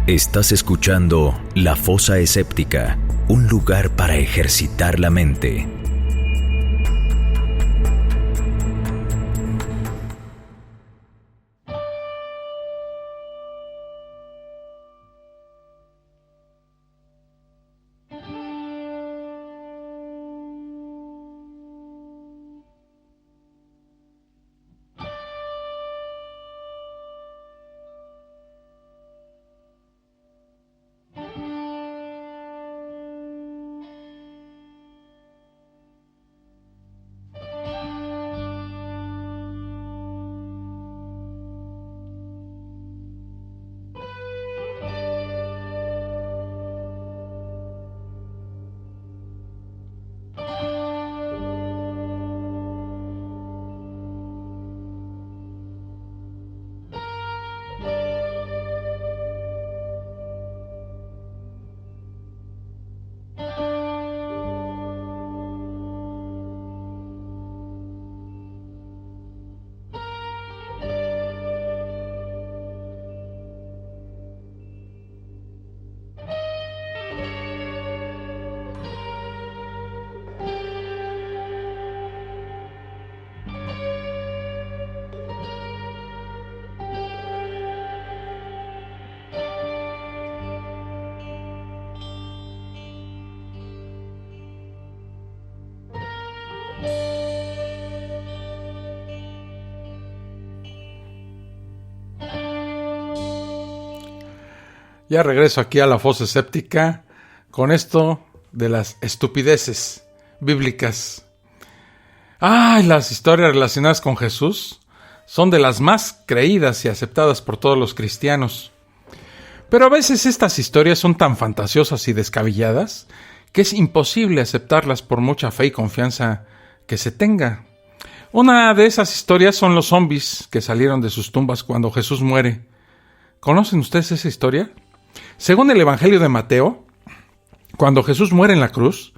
Estás escuchando La Fosa Escéptica, un lugar para ejercitar la mente. Ya regreso aquí a la fosa escéptica con esto de las estupideces bíblicas. Las historias relacionadas con Jesús son de las más creídas y aceptadas por todos los cristianos. Pero a veces estas historias son tan fantasiosas y descabelladas que es imposible aceptarlas por mucha fe y confianza que se tenga. Una de esas historias son los zombies que salieron de sus tumbas cuando Jesús muere. ¿Conocen ustedes esa historia? Según el Evangelio de Mateo, cuando Jesús muere en la cruz,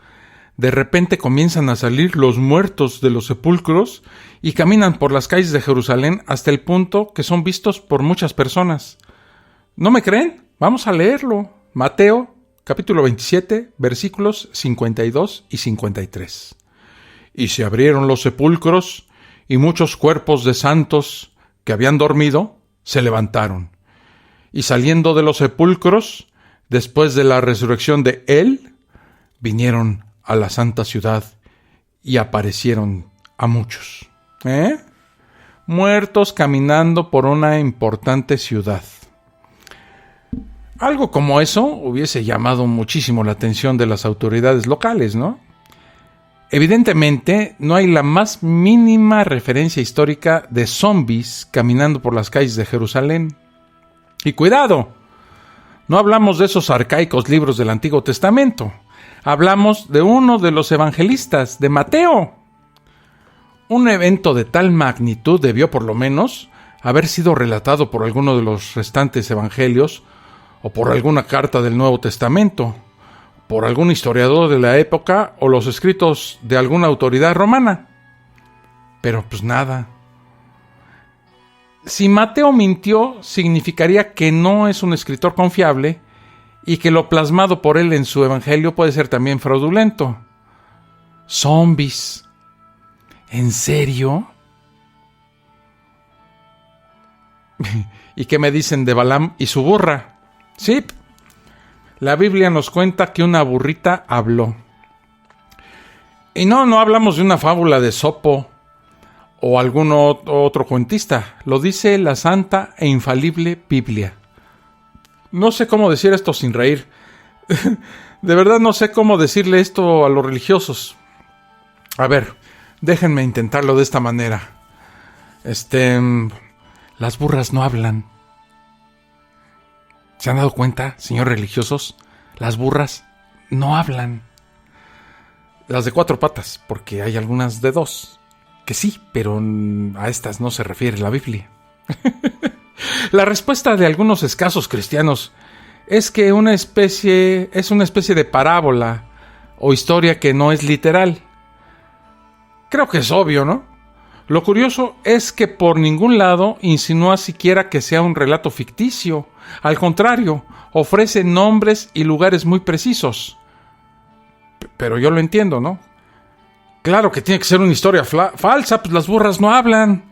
de repente comienzan a salir los muertos de los sepulcros y caminan por las calles de Jerusalén hasta el punto que son vistos por muchas personas. ¿No me creen? Vamos a leerlo. Mateo, capítulo 27, versículos 52 y 53. Y se abrieron los sepulcros, y muchos cuerpos de santos que habían dormido se levantaron. Y saliendo de los sepulcros, después de la resurrección de él, vinieron a la santa ciudad y aparecieron a muchos. Muertos caminando por una importante ciudad. Algo como eso hubiese llamado muchísimo la atención de las autoridades locales, ¿no? Evidentemente, no hay la más mínima referencia histórica de zombies caminando por las calles de Jerusalén. Y cuidado, no hablamos de esos arcaicos libros del Antiguo Testamento. Hablamos de uno de los evangelistas, de Mateo. Un evento de tal magnitud debió, por lo menos, haber sido relatado por alguno de los restantes evangelios o por alguna carta del Nuevo Testamento, por algún historiador de la época o los escritos de alguna autoridad romana. Pero pues nada. Si Mateo mintió, significaría que no es un escritor confiable y que lo plasmado por él en su evangelio puede ser también fraudulento. Zombies. ¿En serio? ¿Y qué me dicen de Balaam y su burra? Sí, la Biblia nos cuenta que una burrita habló. Y no hablamos de una fábula de Esopo o algún otro cuentista. Lo dice la santa e infalible Biblia. No sé cómo decir esto sin reír. De verdad no sé cómo decirle esto a los religiosos. A ver, déjenme intentarlo de esta manera. Las burras no hablan. ¿Se han dado cuenta, señores religiosos? Las burras no hablan. Las de 4 patas, porque hay algunas de 2. Que sí, pero a estas no se refiere la Biblia. La respuesta de algunos escasos cristianos es que es una especie de parábola o historia que no es literal. Creo que es obvio, ¿no? Lo curioso es que por ningún lado insinúa siquiera que sea un relato ficticio. Al contrario, ofrece nombres y lugares muy precisos. Pero yo lo entiendo, ¿no? Claro que tiene que ser una historia falsa, pues las burras no hablan.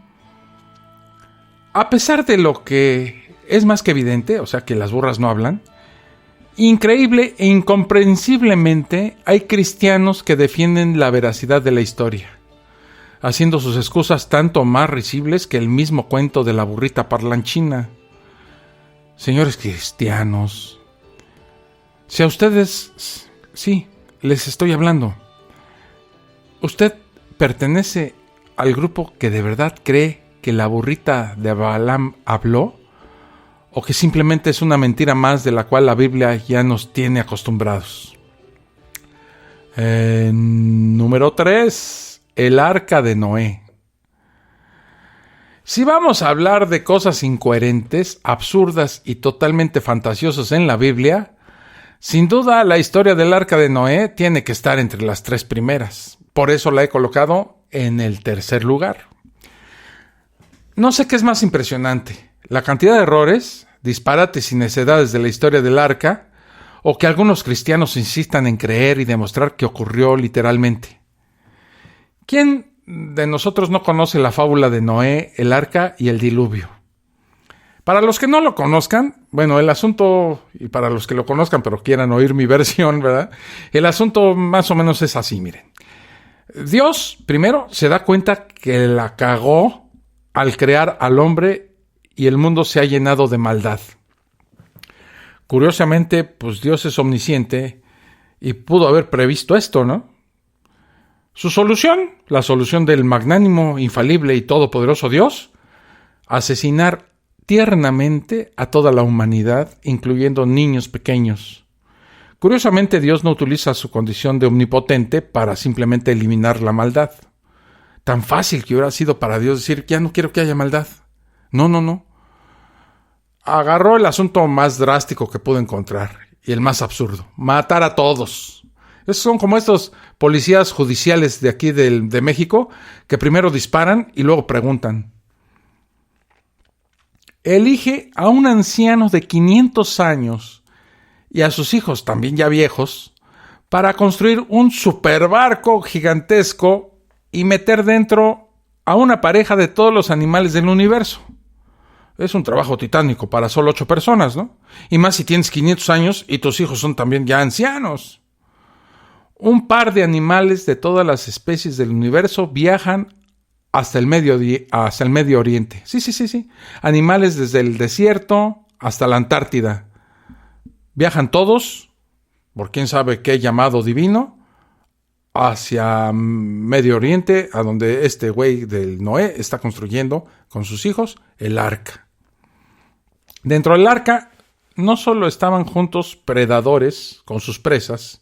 A pesar de lo que es más que evidente, o sea que las burras no hablan, increíble e incomprensiblemente hay cristianos que defienden la veracidad de la historia, haciendo sus excusas tanto más risibles que el mismo cuento de la burrita parlanchina. Señores cristianos, si a ustedes, sí, les estoy hablando, ¿usted pertenece al grupo que de verdad cree que la burrita de Balaam habló? ¿O que simplemente es una mentira más de la cual la Biblia ya nos tiene acostumbrados? Número 3. El arca de Noé. Si vamos a hablar de cosas incoherentes, absurdas y totalmente fantasiosas en la Biblia, sin duda la historia del arca de Noé tiene que estar entre las 3 primeras. Por eso la he colocado en el tercer lugar. No sé qué es más impresionante, la cantidad de errores, disparates y necedades de la historia del arca, o que algunos cristianos insistan en creer y demostrar que ocurrió literalmente. ¿Quién de nosotros no conoce la fábula de Noé, el arca y el diluvio? Para los que no lo conozcan, bueno, el asunto, y para los que lo conozcan pero quieran oír mi versión, ¿verdad? El asunto más o menos es así, miren. Dios, primero, se da cuenta que la cagó al crear al hombre y el mundo se ha llenado de maldad. Curiosamente, pues Dios es omnisciente y pudo haber previsto esto, ¿no? Su solución, la solución del magnánimo, infalible y todopoderoso Dios, asesinar tiernamente a toda la humanidad, incluyendo niños pequeños. Curiosamente, Dios no utiliza su condición de omnipotente para simplemente eliminar la maldad. Tan fácil que hubiera sido para Dios decir, ya no quiero que haya maldad. No. Agarró el asunto más drástico que pudo encontrar y el más absurdo: matar a todos. Esos son como estos policías judiciales de aquí de México que primero disparan y luego preguntan. Elige a un anciano de 500 años y a sus hijos, también ya viejos, para construir un superbarco gigantesco y meter dentro a una pareja de todos los animales del universo. Es un trabajo titánico para solo 8 personas, ¿no? Y más si tienes 500 años y tus hijos son también ya ancianos. Un par de animales de todas las especies del universo viajan hasta el Medio Oriente. Sí. Animales desde el desierto hasta la Antártida. Viajan todos, por quién sabe qué llamado divino, hacia Medio Oriente, a donde este güey del Noé está construyendo con sus hijos el arca. Dentro del arca no solo estaban juntos predadores con sus presas,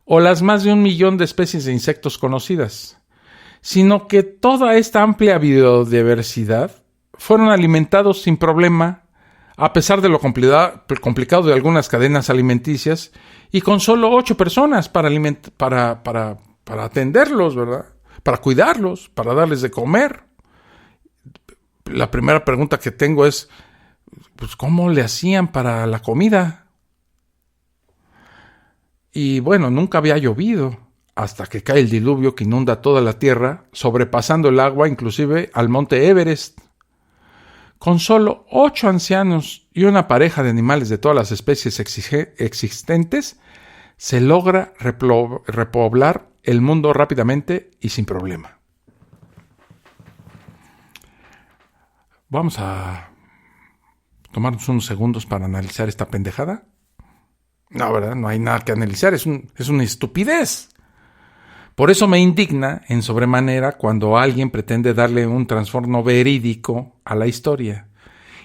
o las más de 1 millón de especies de insectos conocidas, sino que toda esta amplia biodiversidad fueron alimentados sin problema, a pesar de lo complicado de algunas cadenas alimenticias, y con solo 8 personas para atenderlos, ¿verdad? Para cuidarlos, para darles de comer. La primera pregunta que tengo es, pues, ¿cómo le hacían para la comida? Y bueno, nunca había llovido, hasta que cae el diluvio que inunda toda la tierra, sobrepasando el agua inclusive al monte Everest. Con solo 8 ancianos y una pareja de animales de todas las especies existentes, se logra repoblar el mundo rápidamente y sin problema. Vamos a tomarnos unos segundos para analizar esta pendejada. No, ¿verdad? No hay nada que analizar, es una estupidez. Por eso me indigna en sobremanera cuando alguien pretende darle un trasfondo verídico a la historia,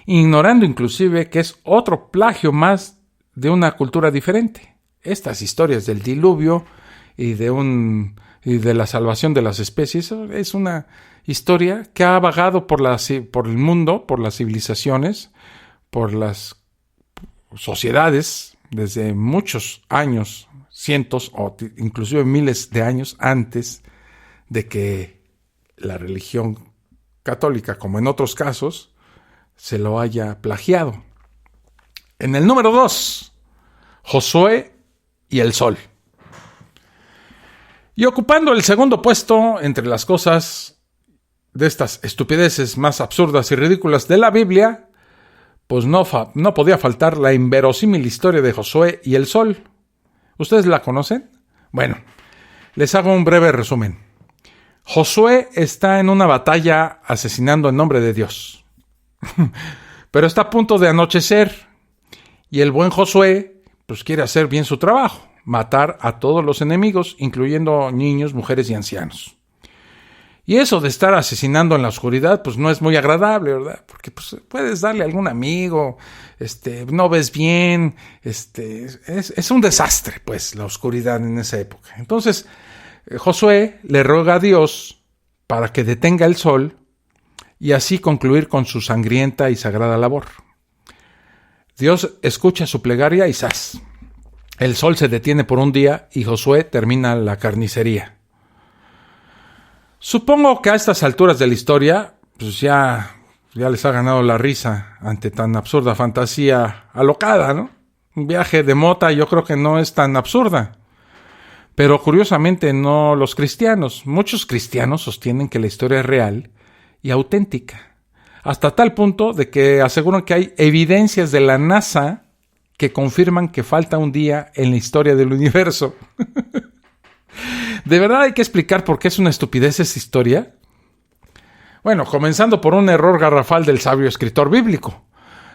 ignorando inclusive que es otro plagio más de una cultura diferente. Estas historias del diluvio y de la salvación de las especies es una historia que ha vagado por el mundo, por las civilizaciones, por las sociedades desde muchos años, cientos o inclusive miles de años antes de que la religión católica, como en otros casos, se lo haya plagiado. En el número 2, Josué y el sol. Y ocupando el segundo puesto entre las cosas de estas estupideces más absurdas y ridículas de la Biblia, pues no podía faltar la inverosímil historia de Josué y el sol. ¿Ustedes la conocen? Bueno, les hago un breve resumen. Josué está en una batalla asesinando en nombre de Dios. Pero está a punto de anochecer y el buen Josué pues quiere hacer bien su trabajo, matar a todos los enemigos, incluyendo niños, mujeres y ancianos. Y eso de estar asesinando en la oscuridad, pues no es muy agradable, ¿verdad? Porque pues, puedes darle a algún amigo, no ves bien, es un desastre, pues, la oscuridad en esa época. Entonces, Josué le ruega a Dios para que detenga el sol y así concluir con su sangrienta y sagrada labor. Dios escucha su plegaria y ¡zas! El sol se detiene por un día y Josué termina la carnicería. Supongo que a estas alturas de la historia, pues ya les ha ganado la risa ante tan absurda fantasía alocada, ¿no? Un viaje de mota yo creo que no es tan absurda. Pero curiosamente no los cristianos. Muchos cristianos sostienen que la historia es real y auténtica. Hasta tal punto de que aseguran que hay evidencias de la NASA que confirman que falta un día en la historia del universo. ¿De verdad hay que explicar por qué es una estupidez esa historia? Bueno, comenzando por un error garrafal del sabio escritor bíblico.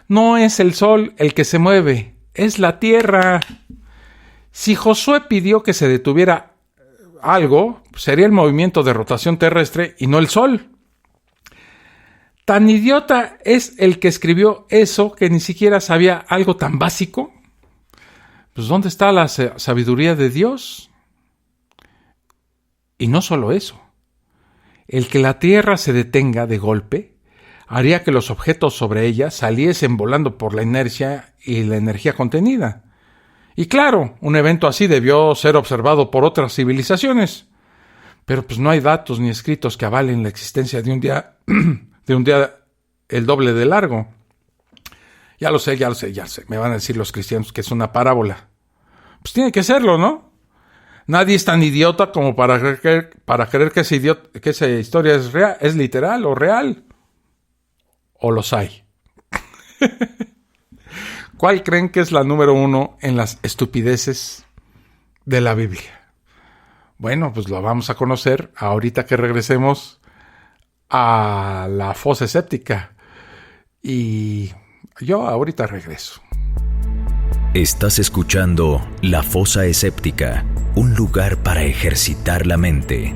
No es el sol el que se mueve, es la Tierra. Si Josué pidió que se detuviera algo, sería el movimiento de rotación terrestre y no el Sol. Tan idiota es el que escribió eso que ni siquiera sabía algo tan básico. Pues ¿dónde está la sabiduría de Dios? Y no solo eso. El que la Tierra se detenga de golpe haría que los objetos sobre ella saliesen volando por la inercia y la energía contenida. Y claro, un evento así debió ser observado por otras civilizaciones. Pero pues no hay datos ni escritos que avalen la existencia de un día el doble de largo. Ya lo sé. Me van a decir los cristianos que es una parábola. Pues tiene que serlo, ¿no? Nadie es tan idiota como para creer que esa historia es literal o real. ¿O los hay? ¿Cuál creen que es la número 1 en las estupideces de la Biblia? Bueno, pues lo vamos a conocer ahorita que regresemos a la fosa escéptica. Y yo ahorita regreso. Estás escuchando La Fosa Escéptica, un lugar para ejercitar la mente.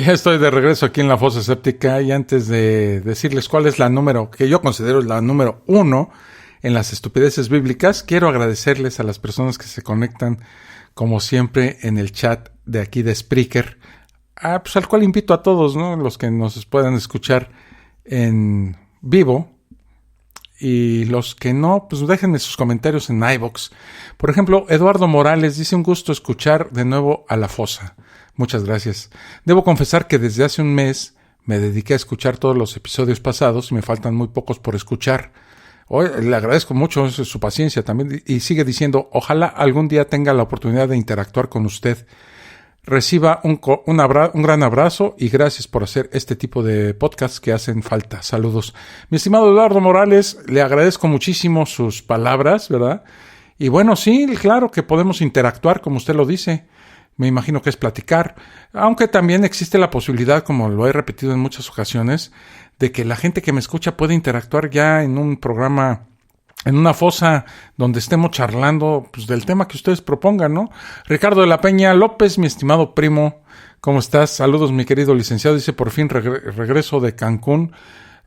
Ya estoy de regreso aquí en la fosa escéptica y antes de decirles cuál es la número que yo considero la número 1 en las estupideces bíblicas, quiero agradecerles a las personas que se conectan como siempre en el chat de aquí de Spreaker, pues al cual invito a todos, ¿no? Los que nos puedan escuchar en vivo y los que no, pues déjenme sus comentarios en iVoox. Por ejemplo, Eduardo Morales dice: un gusto escuchar de nuevo a la fosa. Muchas gracias. Debo confesar que desde hace un mes me dediqué a escuchar todos los episodios pasados y me faltan muy pocos por escuchar. Hoy le agradezco mucho su paciencia también y sigue diciendo: ojalá algún día tenga la oportunidad de interactuar con usted. Reciba un gran abrazo y gracias por hacer este tipo de podcasts que hacen falta. Saludos. Mi estimado Eduardo Morales, le agradezco muchísimo sus palabras, ¿verdad? Y bueno, sí, claro que podemos interactuar, como usted lo dice. Me imagino que es platicar, aunque también existe la posibilidad, como lo he repetido en muchas ocasiones, de que la gente que me escucha puede interactuar ya en un programa, en una fosa donde estemos charlando pues, del tema que ustedes propongan, ¿no? Ricardo de la Peña López, mi estimado primo, ¿cómo estás? Saludos, mi querido licenciado. Dice: por fin regreso de Cancún,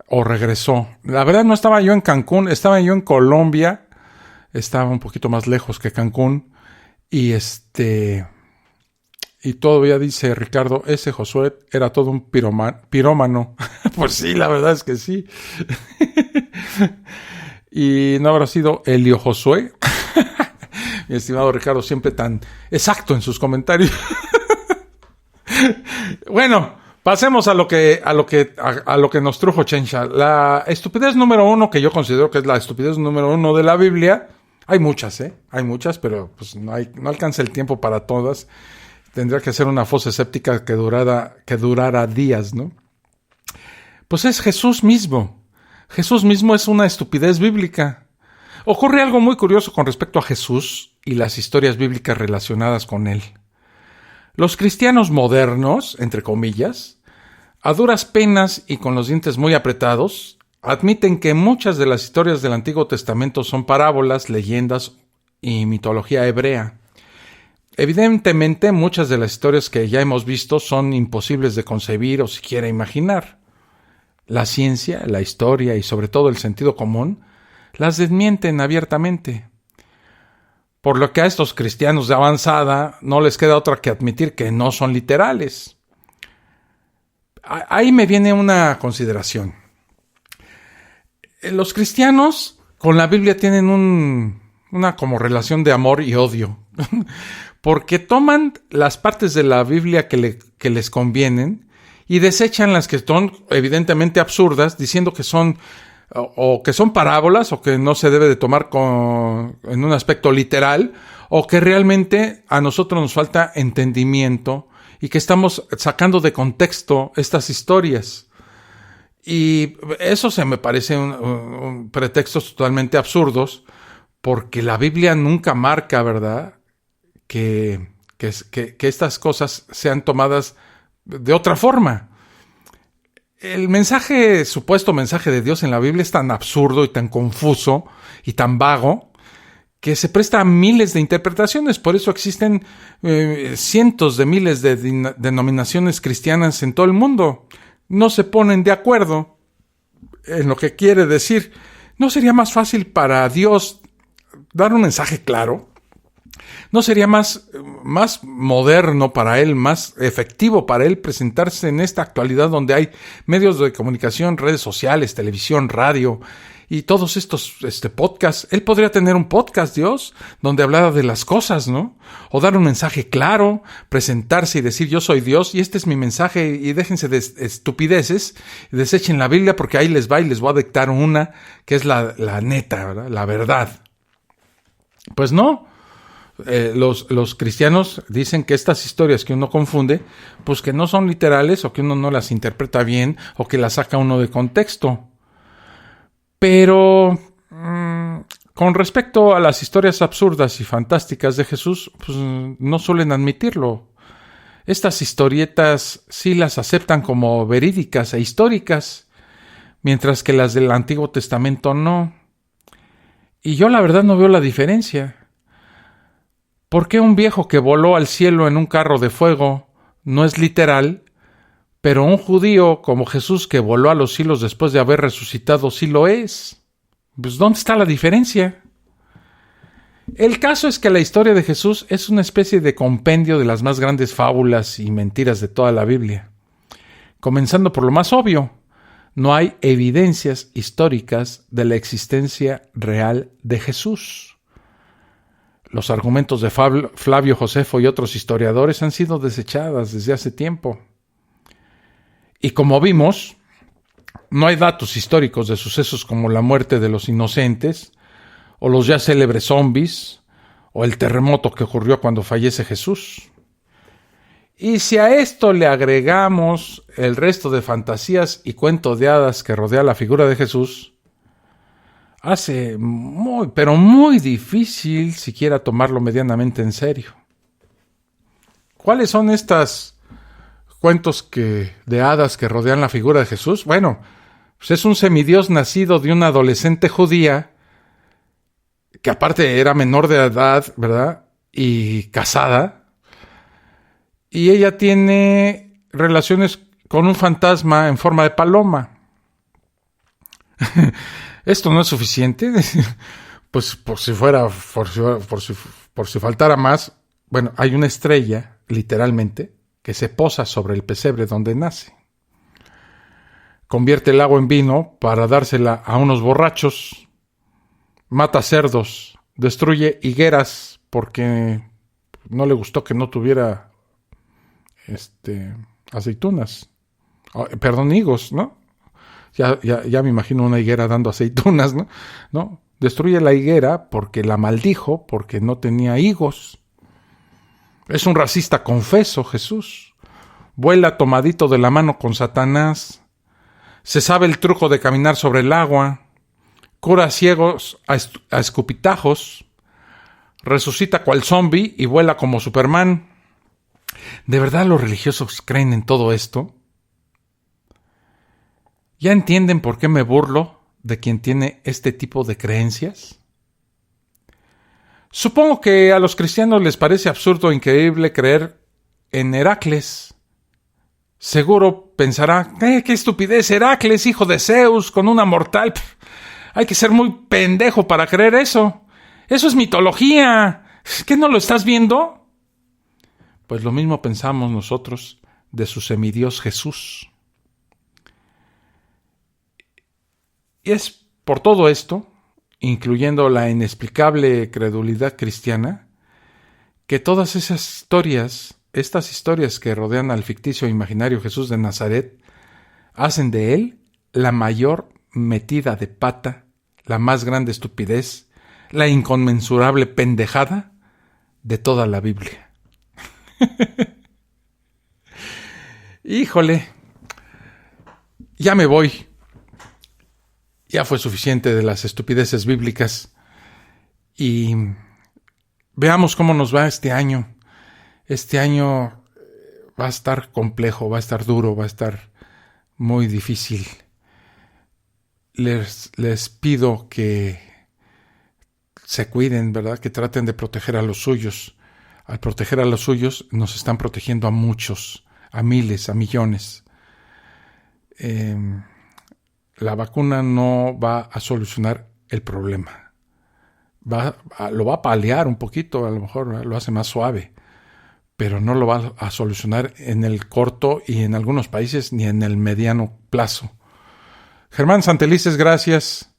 o regresó. La verdad no estaba yo en Cancún, estaba yo en Colombia, estaba un poquito más lejos que Cancún, y todavía dice Ricardo, ese Josué era todo un pirómano. Pues sí, la verdad es que sí. Y no habrá sido Elio Josué. Mi estimado Ricardo, siempre tan exacto en sus comentarios. Bueno, pasemos a lo que nos trujo Chencha. La estupidez número 1, que yo considero que es la estupidez número 1 de la Biblia. Hay muchas, pero pues no alcanza el tiempo para todas. Tendría que ser una fosa escéptica que durara días, ¿no? Pues es Jesús mismo. Jesús mismo es una estupidez bíblica. Ocurre algo muy curioso con respecto a Jesús y las historias bíblicas relacionadas con él. Los cristianos modernos, entre comillas, a duras penas y con los dientes muy apretados, admiten que muchas de las historias del Antiguo Testamento son parábolas, leyendas y mitología hebrea. Evidentemente, muchas de las historias que ya hemos visto son imposibles de concebir o siquiera imaginar. la ciencia, la historia y sobre todo el sentido común las desmienten abiertamente. Por lo que a estos cristianos de avanzada no les queda otra que admitir que no son literales. Ahí me viene una consideración. Los cristianos con la Biblia tienen una como relación de amor y odio, porque toman las partes de la Biblia que les convienen y desechan las que son evidentemente absurdas, diciendo que son o que son parábolas o que no se debe de tomar en un aspecto literal, o que realmente a nosotros nos falta entendimiento y que estamos sacando de contexto estas historias. Y eso se me parece un pretextos totalmente absurdos, porque la Biblia nunca marca, ¿verdad?, que estas cosas sean tomadas de otra forma. El supuesto mensaje de Dios en la Biblia es tan absurdo y tan confuso y tan vago que se presta a miles de interpretaciones. Por eso existen cientos de miles de denominaciones cristianas en todo el mundo. No se ponen de acuerdo en lo que quiere decir. ¿No sería más fácil para Dios dar un mensaje claro? ¿No sería más moderno para Él, más efectivo para Él presentarse en esta actualidad donde hay medios de comunicación, redes sociales, televisión, radio y todos estos podcasts? Él podría tener un podcast, Dios, donde hablara de las cosas, ¿no? O dar un mensaje claro, presentarse y decir: yo soy Dios y este es mi mensaje, y déjense de estupideces, y desechen la Biblia porque ahí les va y les voy a dictar una que es la neta, ¿verdad?, la verdad. Pues no. Los cristianos dicen que estas historias que uno confunde, pues que no son literales, o que uno no las interpreta bien, o que las saca uno de contexto. Pero con respecto a las historias absurdas y fantásticas de Jesús, pues no suelen admitirlo. Estas historietas sí las aceptan como verídicas e históricas, mientras que las del Antiguo Testamento no. Y yo la verdad no veo la diferencia. ¿Por qué un viejo que voló al cielo en un carro de fuego no es literal, pero un judío como Jesús que voló a los cielos después de haber resucitado sí lo es? Pues ¿dónde está la diferencia? El caso es que la historia de Jesús es una especie de compendio de las más grandes fábulas y mentiras de toda la Biblia. Comenzando por lo más obvio, no hay evidencias históricas de la existencia real de Jesús. Los argumentos de Flavio Josefo y otros historiadores han sido desechadas desde hace tiempo. Y como vimos, no hay datos históricos de sucesos como la muerte de los inocentes, o los ya célebres zombies, o el terremoto que ocurrió cuando fallece Jesús. Y si a esto le agregamos el resto de fantasías y cuentos de hadas que rodea la figura de Jesús, hace pero muy difícil siquiera tomarlo medianamente en serio. ¿Cuáles son estos cuentos de hadas que rodean la figura de Jesús? Bueno, pues es un semidios nacido de una adolescente judía que aparte era menor de edad, ¿verdad?, y casada, y ella tiene relaciones con un fantasma en forma de paloma. ¿Esto no es suficiente? Pues por si faltara más, bueno, hay una estrella, literalmente, que se posa sobre el pesebre donde nace. Convierte el agua en vino para dársela a unos borrachos, mata cerdos, destruye higueras porque no le gustó que no tuviera higos, ¿no? Ya me imagino una higuera dando aceitunas, ¿no? Destruye la higuera porque la maldijo, porque no tenía higos. Es un racista confeso, Jesús. Vuela tomadito de la mano con Satanás. Se sabe el truco de caminar sobre el agua. Cura ciegos a escupitajos. Resucita cual zombi y vuela como Superman. ¿De verdad los religiosos creen en todo esto? ¿Ya entienden por qué me burlo de quien tiene este tipo de creencias? Supongo que a los cristianos les parece absurdo e increíble creer en Heracles. seguro pensará, qué estupidez, Heracles, hijo de Zeus, con una mortal. Hay que ser muy pendejo para creer eso. Eso es mitología. ¿Qué no lo estás viendo? Pues lo mismo pensamos nosotros de su semidios Jesús. Y es por todo esto, incluyendo la inexplicable credulidad cristiana, que todas esas historias, estas historias que rodean al ficticio e imaginario Jesús de Nazaret, hacen de él la mayor metida de pata, la más grande estupidez, la inconmensurable pendejada de toda la Biblia. Híjole, ya me voy. Ya fue suficiente de las estupideces bíblicas y veamos cómo nos va este año. Este año va a estar complejo, va a estar duro, va a estar muy difícil. Les pido que se cuiden, ¿verdad? Que traten de proteger a los suyos. Al proteger a los suyos nos están protegiendo a muchos, a miles, a millones. La vacuna no va a solucionar el problema. Lo va a paliar un poquito, a lo mejor lo hace más suave, pero no lo va a solucionar en el corto y en algunos países ni en el mediano plazo. Germán Santelices, gracias.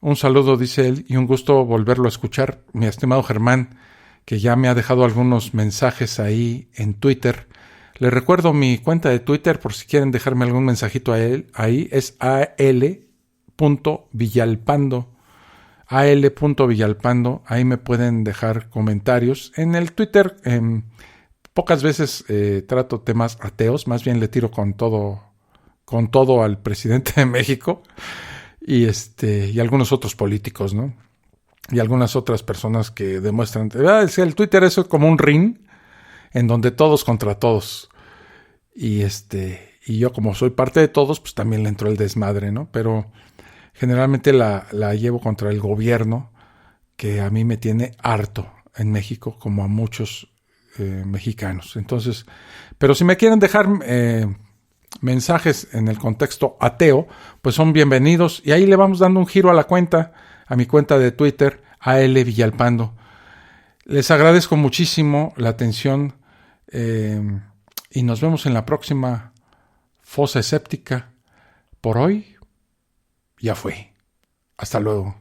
Un saludo, dice él, y un gusto volverlo a escuchar. Mi estimado Germán, que ya me ha dejado algunos mensajes ahí en Twitter. Les recuerdo mi cuenta de Twitter por si quieren dejarme algún mensajito a él. Ahí es al.villalpando. al.villalpando. Ahí me pueden dejar comentarios. En el Twitter pocas veces trato temas ateos. Más bien le tiro con todo al presidente de México y algunos otros políticos, ¿no? Y algunas otras personas que demuestran... el Twitter es como un ring en donde todos contra todos. Y yo, como soy parte de todos, pues también le entro el desmadre, ¿no? Pero generalmente la llevo contra el gobierno, que a mí me tiene harto en México, como a muchos mexicanos. Entonces, pero si me quieren dejar mensajes en el contexto ateo, pues son bienvenidos. Y ahí le vamos dando un giro a mi cuenta de Twitter, al.villalpando. Les agradezco muchísimo la atención y nos vemos en la próxima Fosa Escéptica. Por hoy, ya fue. Hasta luego.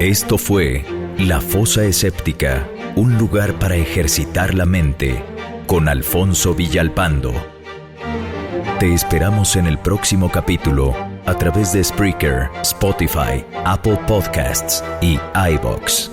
Esto fue La Fosa Escéptica, un lugar para ejercitar la mente, con Alfonso Villalpando. Te esperamos en el próximo capítulo a través de Spreaker, Spotify, Apple Podcasts y iVoox.